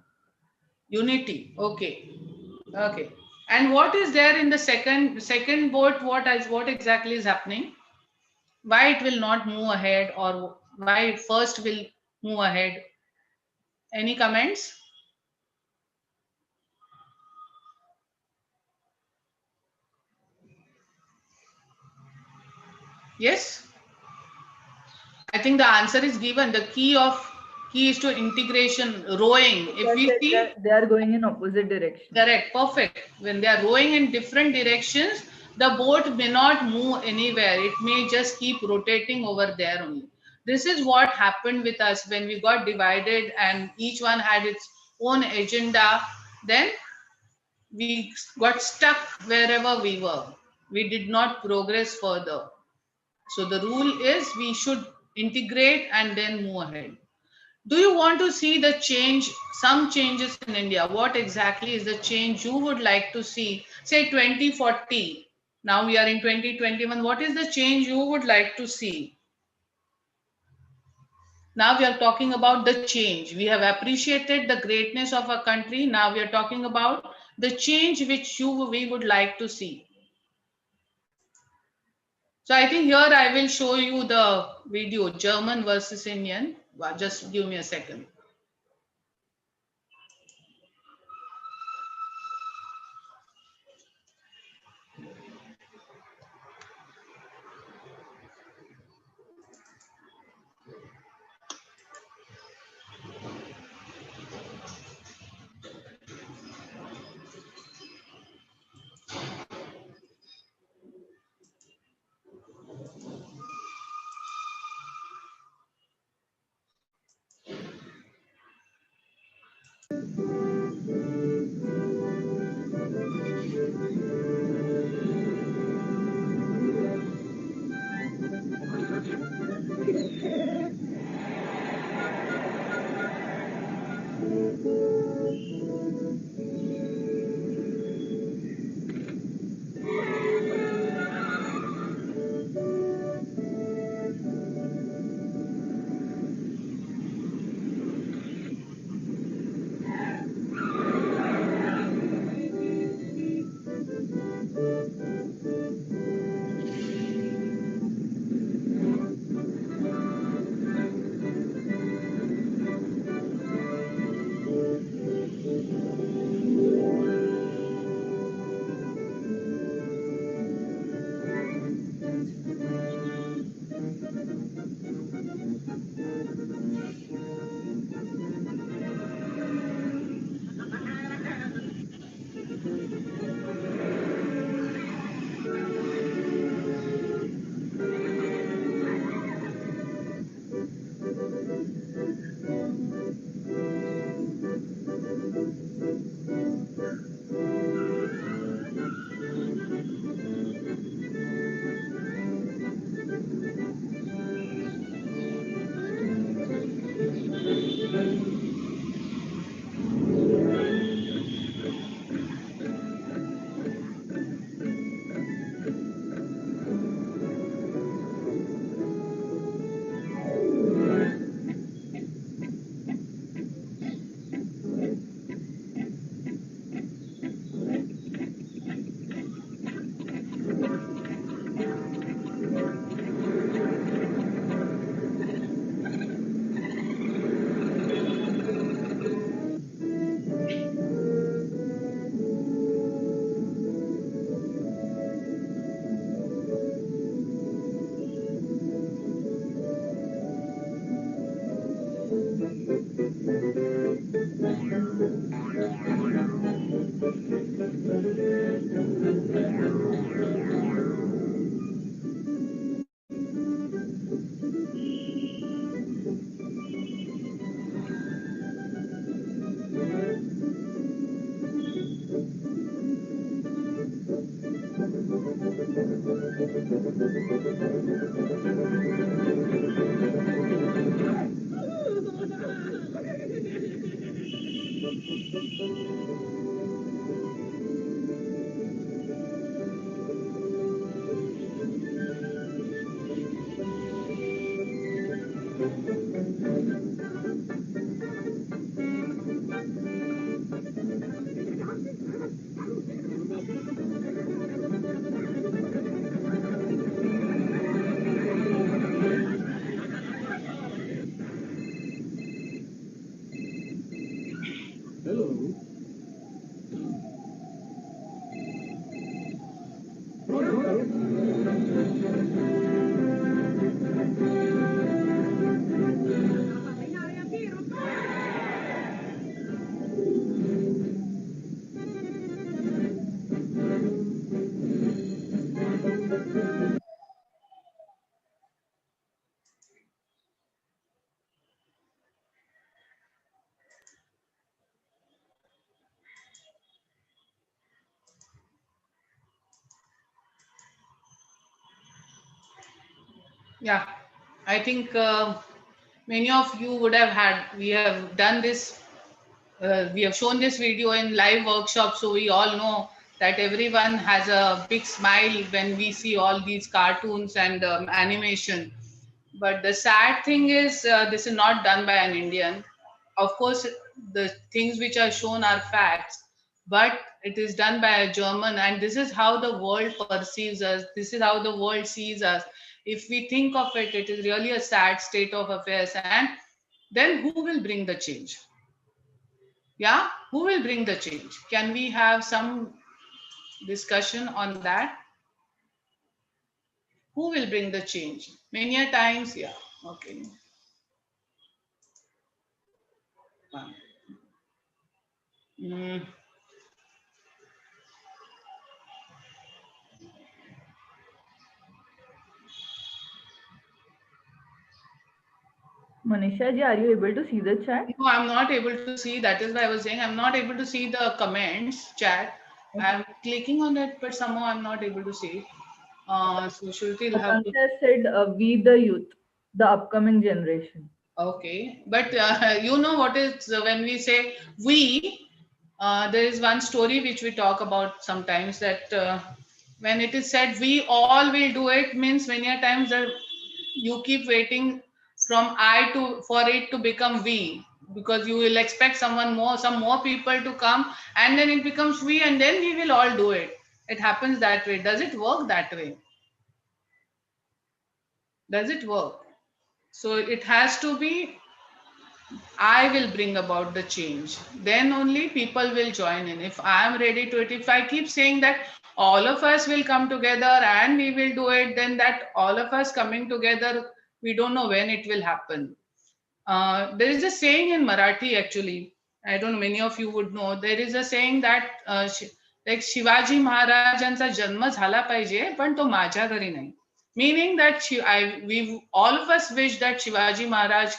unity. Okay, okay. And what is there in the second boat? What exactly is happening? Why it will not move ahead, or why it first will move ahead? Any comments? Yes, I think the answer is given. The key is to integration, rowing. If Isha we said see, that they are going in opposite direction. correct, perfect. When they are rowing in different directions, the boat may not move anywhere. It may just keep rotating over there only. This is what happened with us when we got divided and each one had its own agenda. Then we got stuck wherever we were. We did not progress further. So the rule is we should integrate and then move ahead. Do you want to see the change, some changes in India? What exactly is the change you would like to see? Say 2040. Now we are in 2021. What is the change you would like to see? Now we are talking about the change. We have appreciated the greatness of our country. Now we are talking about the change which we would like to see. So I think here I will show you the video, German versus Indian. Just give me a second. Yeah, I think many of you would have had, we have done this, we have shown this video in live workshop, so we all know that everyone has a big smile when we see all these cartoons and animation. But the sad thing is, this is not done by an Indian. Of course, the things which are shown are facts, but it is done by a German, and this is how the world perceives us. This is how the world sees us. If we think of it, it is really a sad state of affairs. And then who will bring the change? Yeah, who will bring the change? Can we have some discussion on that? Who will bring the change? Many a times, yeah, okay. Mm, Manisha ji, are you able to see the chat? no, I'm not able to see. That is why I was saying I'm not able to see the comments chat. I'm clicking on it, but somehow I'm not able to see it. So Shruti will have to. Akansha said, "We the youth, the upcoming generation." Okay, but you know what is when we say we, there is one story which we talk about sometimes that when it is said we all will do it means many a times that you keep waiting from I to for it to become we, because you will expect some more people to come, and then it becomes we, and then we will all do it. It happens that way. Does it work that way? Does it work? So it has to be I will bring about the change. Then only people will join in. If I am ready to it, if I keep saying that all of us will come together and we will do it, then that all of us coming together, we don't know when it will happen. There is a saying in Marathi actually. I don't know, many of you would know. There is a saying that like Shivaji Maharajanचा जन्म झाला पाहिजे, पण तो माझ्या घरी नाही. Meaning that we all of us wish that Shivaji Maharaj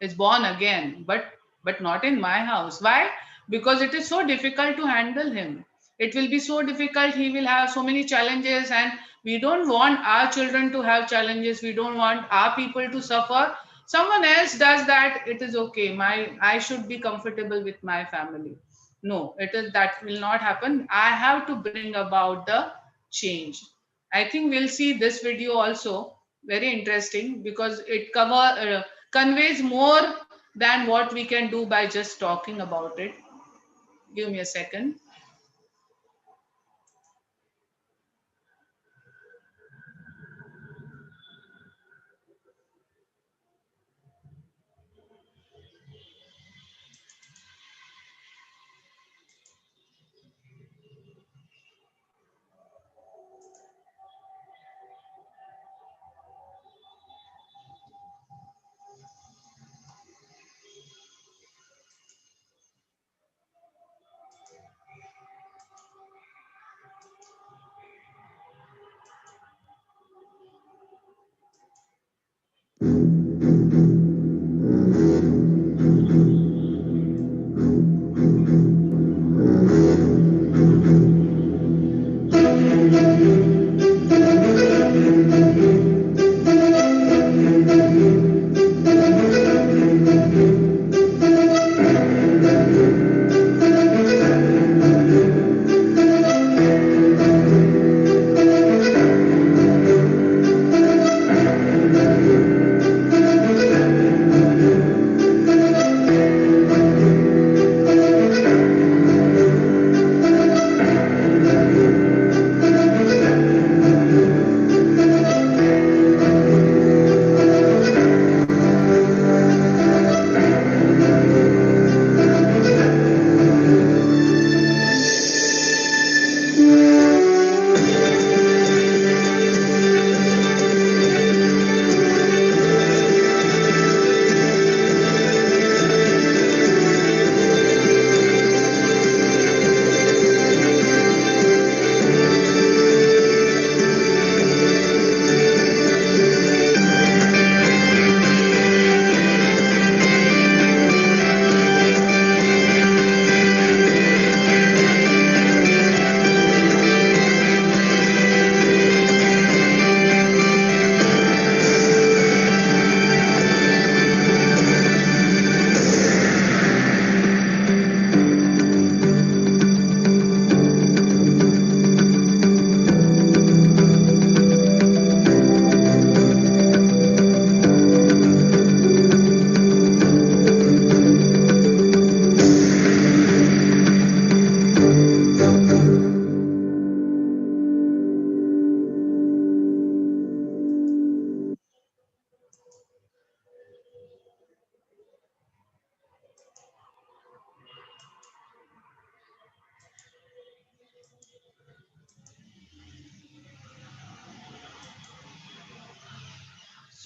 is born again, but not in my house. Why? Because it is so difficult to handle him. It will be so difficult. He will have so many challenges, and we don't want our children to have challenges. We don't want our people to suffer. Someone else does that, it is okay. I should be comfortable with my family. No, it is that will not happen. I have to bring about the change. I think we'll see this video also very interesting because it conveys more than what we can do by just talking about it. Give me a second.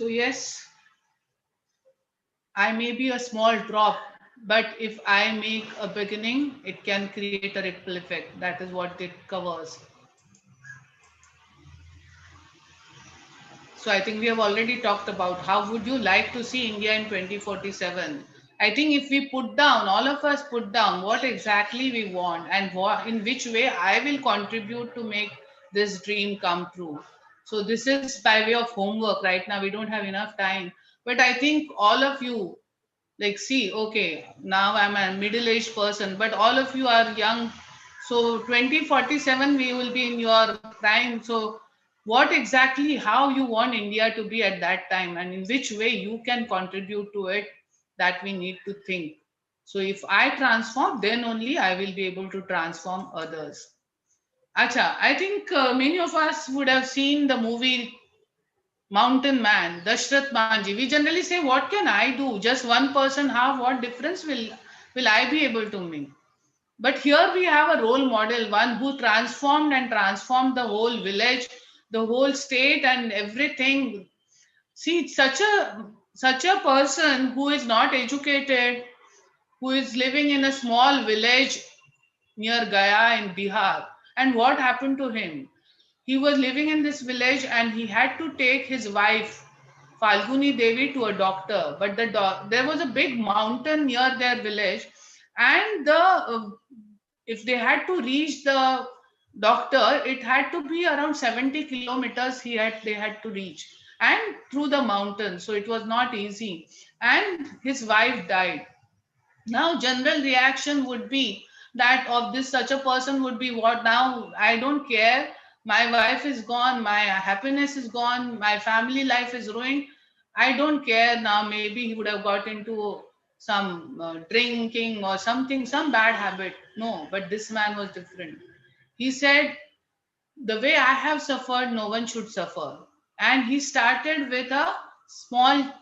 So yes, I may be a small drop, but if I make a beginning, it can create a ripple effect. That is what it covers. So I think we have already talked about how would you like to see India in 2047. I think if we put down, all of us put down what exactly we want and what, in which way I will contribute to make this dream come true. So this is by way of homework. Right now we don't have enough time, but I think all of you, like, see, okay, now I'm a middle-aged person, but all of you are young. So 2047 we will be in your prime. So what exactly, how you want India to be at that time, and in which way you can contribute to it, that we need to think. So if I transform, then only I will be able to transform others. Acha, I think many of us would have seen the movie Mountain Man, Dashrath Manji. We generally say, what can I do? Just one person, how, what difference will I be able to make? But here we have a role model, one who transformed the whole village, the whole state and everything. See, such a person who is not educated, who is living in a small village near Gaya in Bihar. And what happened to him? He was living in this village and he had to take his wife, Falguni Devi, to a doctor. But there was a big mountain near their village, and if they had to reach the doctor, it had to be around 70 kilometers they had to reach, and through the mountain. So it was not easy. And his wife died. Now general reaction would be that of this such a person would be, what now, I don't care, my wife is gone, my happiness is gone, my family life is ruined, I don't care now. Maybe he would have got into some drinking or something, some bad habit. No, but this man was different. He said, the way I have suffered, no one should suffer. And he started with a small,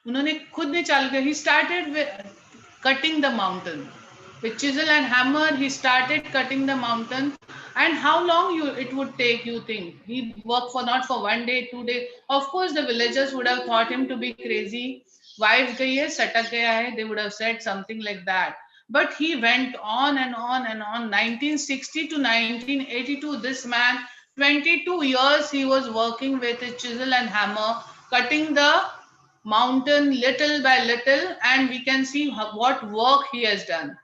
उन्होंने खुद ने चालू किया. He started with cutting the mountain with chisel and hammer. He started cutting the mountain. And how long it would take, you think? He worked for not for 1 day, 2 days. Of course the villagers would have thought him to be crazy. Wife gayi hai, satak gaya hai, they would have said something like that. But he went on and on and on. 1960 to 1982, this man, 22 years he was working with a chisel and hammer, cutting the mountain little by little, and we can see what work he has done.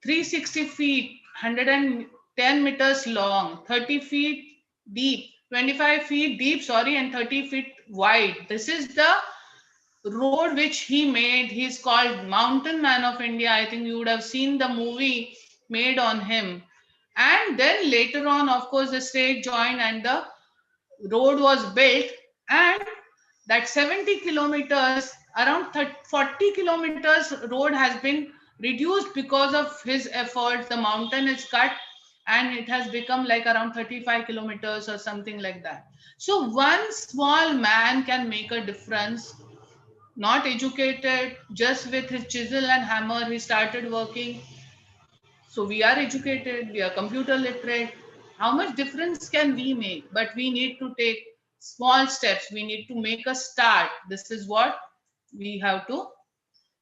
360 feet, 110 meters long, 30 feet deep, 25 feet deep, sorry, and 30 feet wide. This is the road which he made. He's called Mountain Man of India. I think you would have seen the movie made on him. And then later on, of course, the state joined and the road was built, and that 70 kilometers, around 40 kilometers road has been reduced because of his efforts. The mountain is cut and it has become like around 35 kilometers or something like that. So one small man can make a difference. Not educated, just with his chisel and hammer he started working. So we are educated, we are computer literate. How much difference can we make? But we need to take small steps. We need to make a start. This is what we have to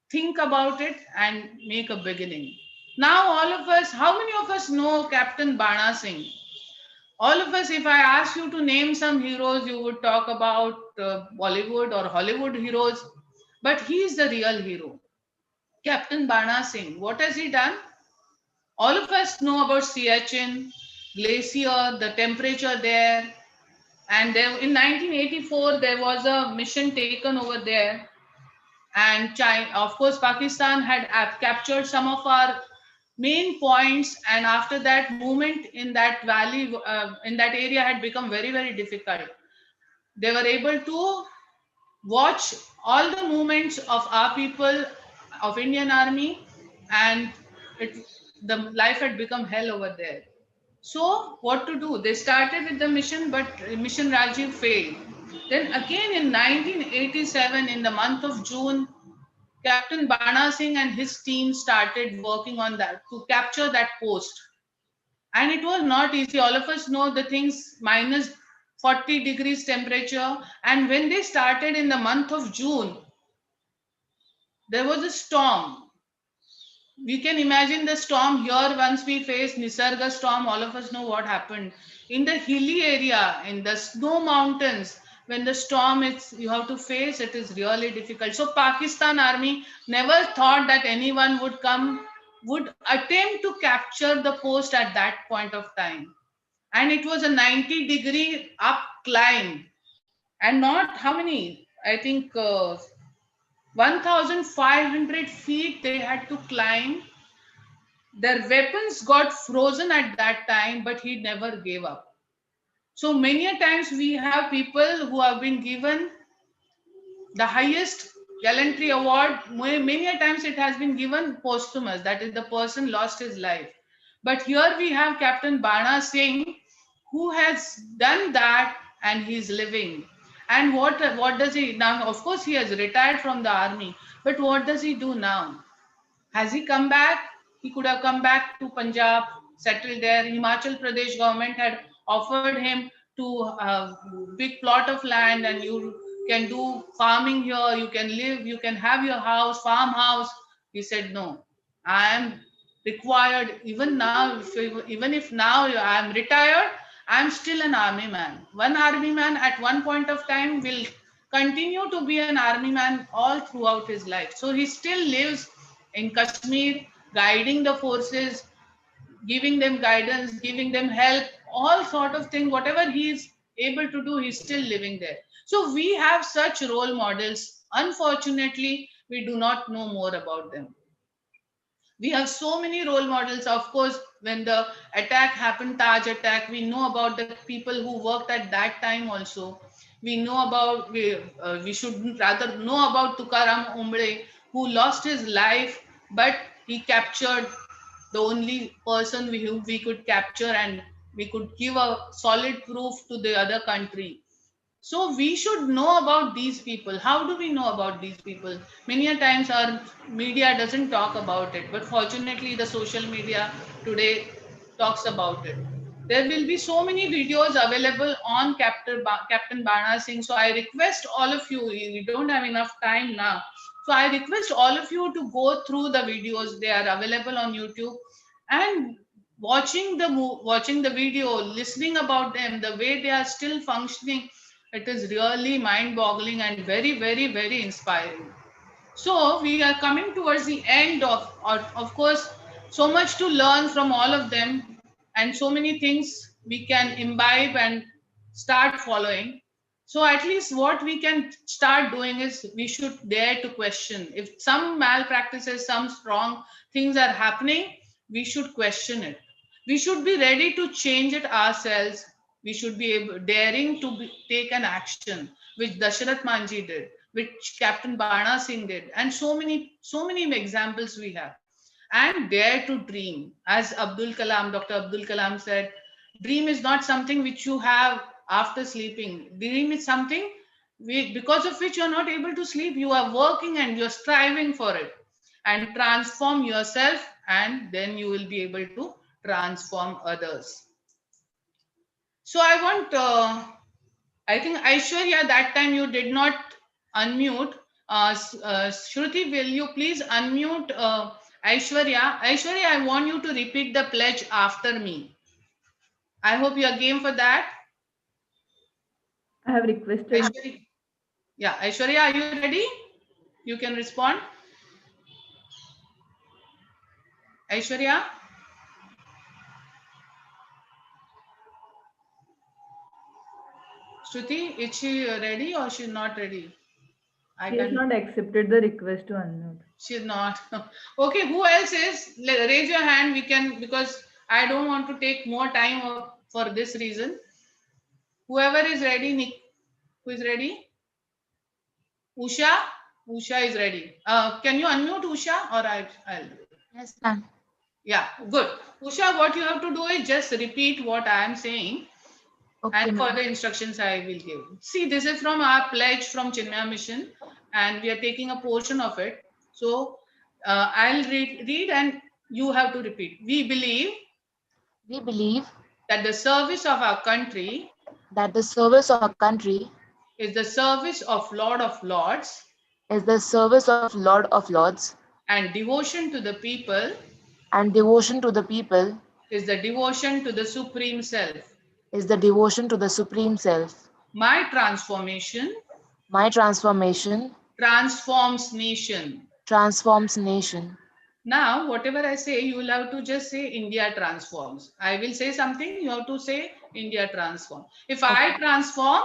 think about it and make a beginning. Now, all of us, how many of us know Captain Bana Singh? All of us, if I ask you to name some heroes, you would talk about Bollywood or Hollywood heroes, but he is the real hero. Captain Bana Singh, what has he done? All of us know about Siachen glacier, the temperature there. And there, in 1984, there was a mission taken over there. And China, of course, Pakistan had captured some of our main points. And after that, movement in that valley, in that area had become very, very difficult. They were able to watch all the movements of our people, of Indian Army, and the life had become hell over there. So what to do? They started with the mission, but mission Rajiv failed. Then again in 1987, in the month of June, Captain Bana Singh and his team started working on that to capture that post. And it was not easy. All of us know the things minus 40 degrees temperature. And when they started in the month of June, there was a storm. We can imagine the storm here. Once we faced Nisarga storm, all of us know what happened. In the hilly area, in the snow mountains, when the storm is, you have to face, it is really difficult. So Pakistan army never thought that anyone would attempt to capture the post at that point of time. And it was a 90-degree up climb. And not how many? I think 1,500 feet they had to climb. Their weapons got frozen at that time, but he never gave up. So many a times we have people who have been given the highest gallantry award. Many a times it has been given posthumous, that is the person lost his life. But here we have Captain Bana Singh, who has done that and he's living. And what does he now? Of course, he has retired from the army, but what does he do now? Has he come back? He could have come back to Punjab, settled there. Himachal Pradesh government had offered him to a big plot of land, and you can do farming here. You can live. You can have your house, farmhouse. He said, "No, I am required. Even now, even if now I am retired, I am still an army man. One army man at one point of time will continue to be an army man all throughout his life. So he still lives in Kashmir, guiding the forces, giving them guidance, giving them help, all sort of things. Whatever he is able to do, he's still living there. So we have such role models. Unfortunately, we do not know more about them. We have so many role models. Of course, when the attack happened, Taj attack, we know about the people who worked at that time also. We know about, we should rather know about Tukaram Umbre, who lost his life, but he captured the only person whom we could capture, and we could give a solid proof to the other country. So we should know about these people. How do we know about these people? Many a times our media doesn't talk about it, but fortunately the social media today talks about it. There will be so many videos available on Captain Bana Singh. So I request all of you, we don't have enough time now. So I request all of you to go through the videos. They are available on YouTube, and watching the video, listening about them, the way they are still functioning, it is really mind boggling and very, very, very inspiring. So we are coming towards the end of course, so much to learn from all of them, and so many things we can imbibe and start following. So at least what we can start doing is we should dare to question. If some malpractices, some strong things are happening, we should question it. We should be ready to change it ourselves. We should be daring to take an action, which Dasharath Manji did, which Captain Bana Singh did, and so many examples we have. And dare to dream. As Dr. Abdul Kalam said, dream is not something which you have after sleeping. Dream is something because of which you're not able to sleep. You are working and you're striving for it. And transform yourself, and then you will be able to transform others. So I want, I think Aishwarya, that time you did not unmute. Shruti, will you please unmute Aishwarya? Aishwarya, I want you to repeat the pledge after me. I hope you are game for that. I have requested. Aishwarya. Yeah, Aishwarya, are you ready? You can respond. Aishwarya? Shruti, is she ready or she's not ready? She has not accepted the request to unmute. She's not. Okay, who else is? Raise your hand. We can, because I don't want to take more time for this reason. Whoever is ready, Nick. Who is ready? Usha? Usha is ready. Can you unmute Usha, or I'll? Yes, ma'am. Yeah, good. Usha, what you have to do is just repeat what I am saying. Okay, and further instructions I will give. See, this is from our pledge from Chinmaya Mission, and we are taking a portion of it. So I'll read and you have to repeat. We believe We believe that the service of our country that the service of our country is the service of Lords is the service of Lord of Lords, and devotion to the people and devotion to the people is the devotion to the Supreme Self. is the devotion to the Supreme Self. My transformation My transformation transforms nation. transforms nation. Now, whatever I say, you will have to just say India transforms. I will say something, you have to say India transform. If I transform,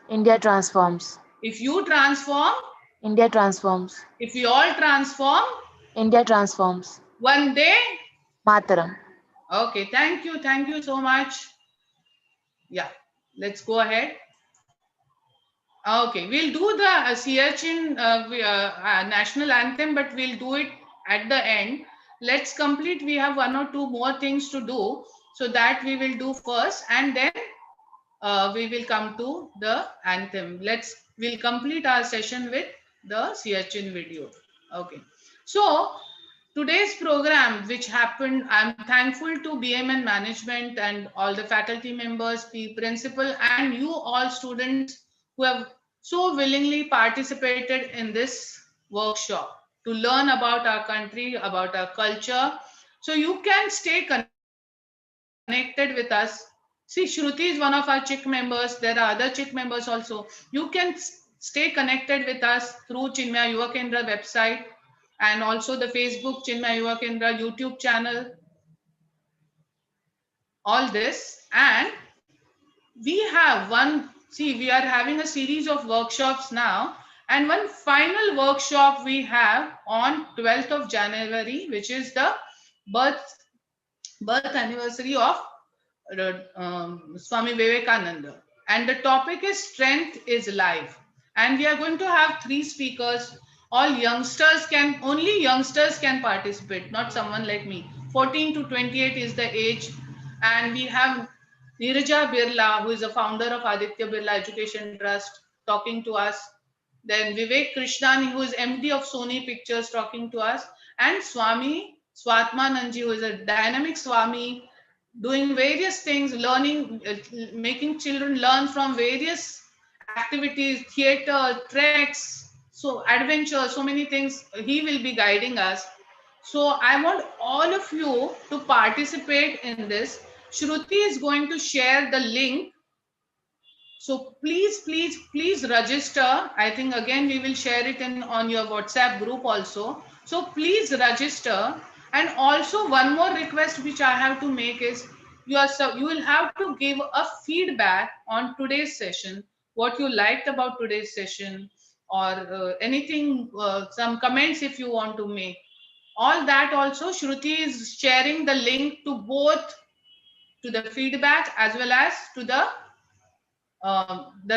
India transforms. if you transform, India transforms. if we all transform, India transforms. one day. Mataram. Okay, thank you so much. Yeah, let's go ahead. Okay, we'll do the Siachen national anthem, but we'll do it at the end. Let's complete. We have one or two more things to do, so that we will do first, and then we will come to the anthem. We'll complete our session with the Siachen video. Okay, so today's program, which happened, I'm thankful to BMN management and all the faculty members, the principal, and you all students who have so willingly participated in this workshop to learn about our country, about our culture. So you can stay connected with us. See, Shruti is one of our CHIC members. There are other CHIC members also. You can stay connected with us through Chinmaya Yuva Kendra website and also the Facebook Chinmaya Yuva Kendra YouTube channel, all this. And we have we are having a series of workshops now, and one final workshop we have on 12th of January, which is the birth anniversary of Swami Vivekananda. And the topic is Strength is Life. And we are going to have 3 speakers. Only youngsters can participate, not someone like me. 14 to 28 is the age. And we have Neeraja Birla, who is the founder of Aditya Birla Education Trust, talking to us. Then Vivek Krishnani, who is MD of Sony Pictures, talking to us. And Swami Swatmananji, who is a dynamic Swami, doing various things, learning, making children learn from various activities, theater, treks, so adventure, so many things. He will be guiding us. So I want all of you to participate in this. Shruti is going to share the link. So please register. I think again we will share it on your WhatsApp group also. So please register. And also one more request which I have to make is you will have to give a feedback on today's session, what you liked about today's session, or anything, some comments if you want to make. All that also, Shruti is sharing the link to both, to the feedback as well as to the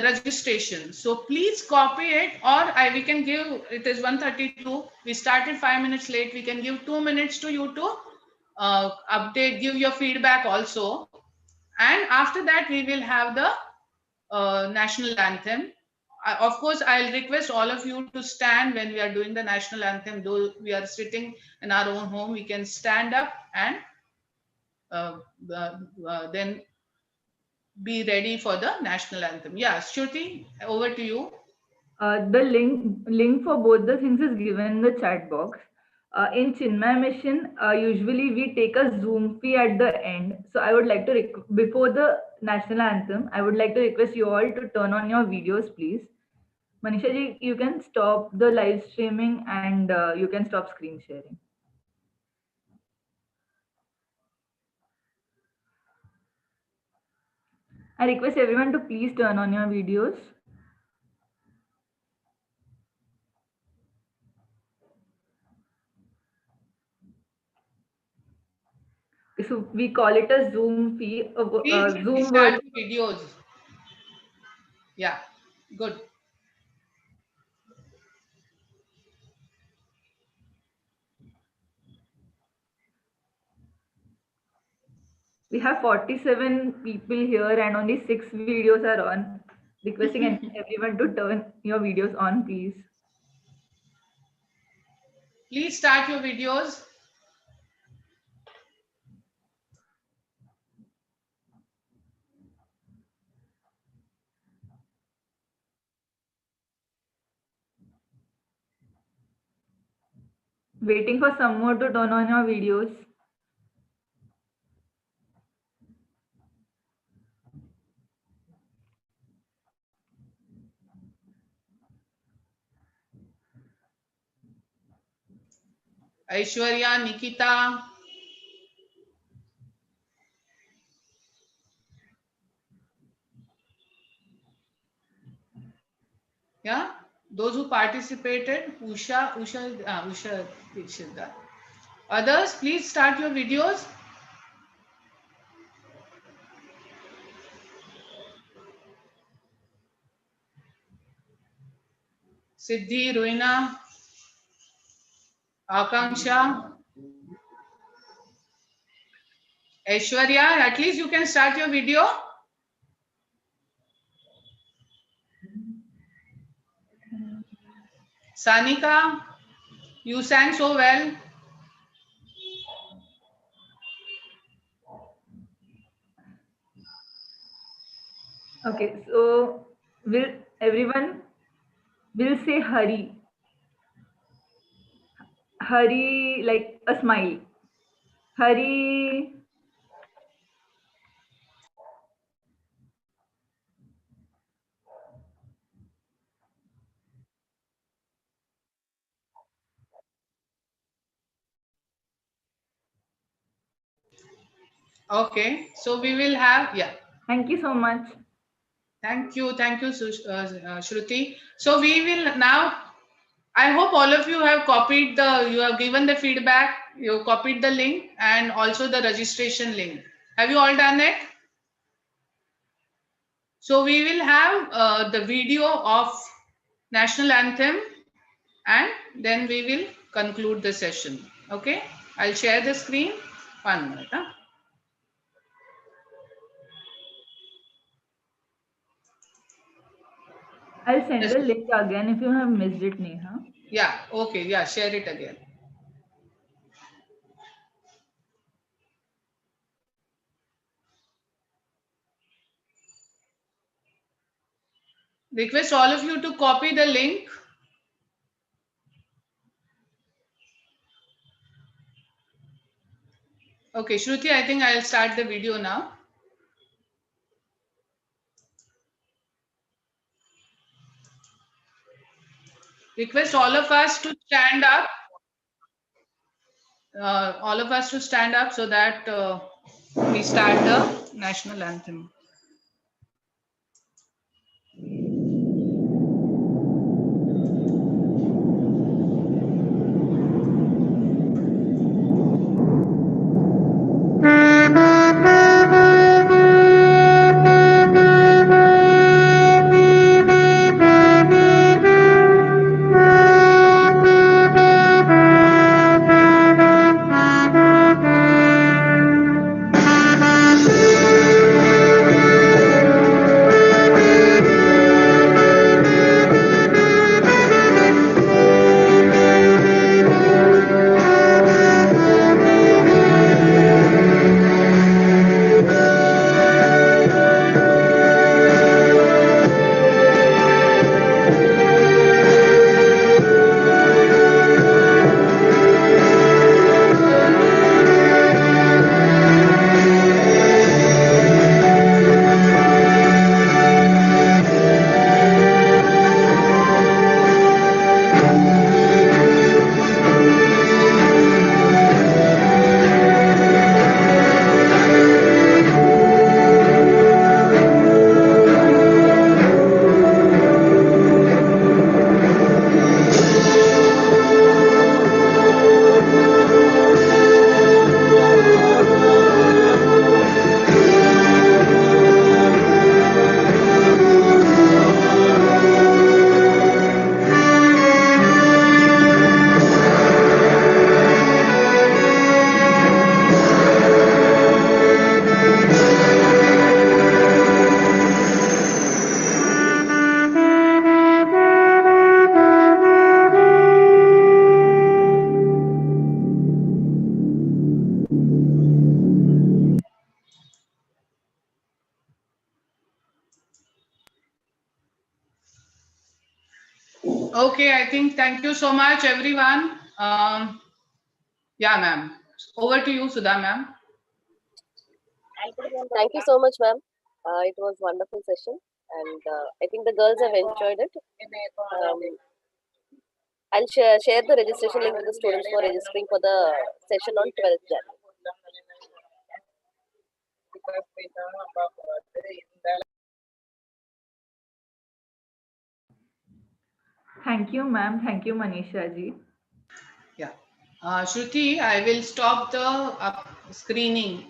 registration. So please copy it, or we can give, it is 1:32. We started 5 minutes late. We can give 2 minutes to you to update, give your feedback also. And after that, we will have the national anthem. Of course, I'll request all of you to stand when we are doing the national anthem. Though we are sitting in our own home, we can stand up and then be ready for the national anthem. Yeah, Shruti, over to you. The link for both the things is given in the chat box. In Chinmay Mission, usually we take a Zoom fee at the end. So I would like to, before the national anthem, I would like to request you all to turn on your videos, please. Manisha ji, you can stop the live streaming and you can stop screen sharing. I request everyone to please turn on your videos. So we call it a Zoom fee. Please start videos. Yeah, good. We have 47 people here and only 6 videos are on. Requesting everyone to turn your videos on, please. Please start your videos. Waiting for some more to turn on your videos. Aishwarya, Nikita. Yeah, those who participated, Usha Dikshita. Others, please start your videos. Siddhi, Roina, Akanksha, Aishwarya, at least you can start your video. Sanika, you sang so well. Okay, so will everyone will say Hari. Hari, like a smile. Hari. Okay, so we will have, yeah. Thank you so much. Thank you, Shruti. So we will now, I hope all of you have copied you have given the feedback, you copied the link and also the registration link. Have you all done it? So we will have the video of national anthem and then we will conclude the session. Okay, I'll share the screen. 1 minute. Huh? I'll send the link again if you have missed it, Neha. Yeah, okay, yeah, share it again. Request all of you to copy the link. Okay, Shruti, I think I'll start the video now. Request all of us to stand up. All of us to stand up so that we start the national anthem. Okay, I think thank you so much, everyone. Yeah, ma'am. Over to you, Sudha, ma'am. Thank you so much, ma'am. It was a wonderful session, and I think the girls have enjoyed it. I'll share the registration link with the students for registering for the session on 12th January. Thank you, ma'am. Thank you, Manisha ji. Yeah. Shruti, I will stop the screening.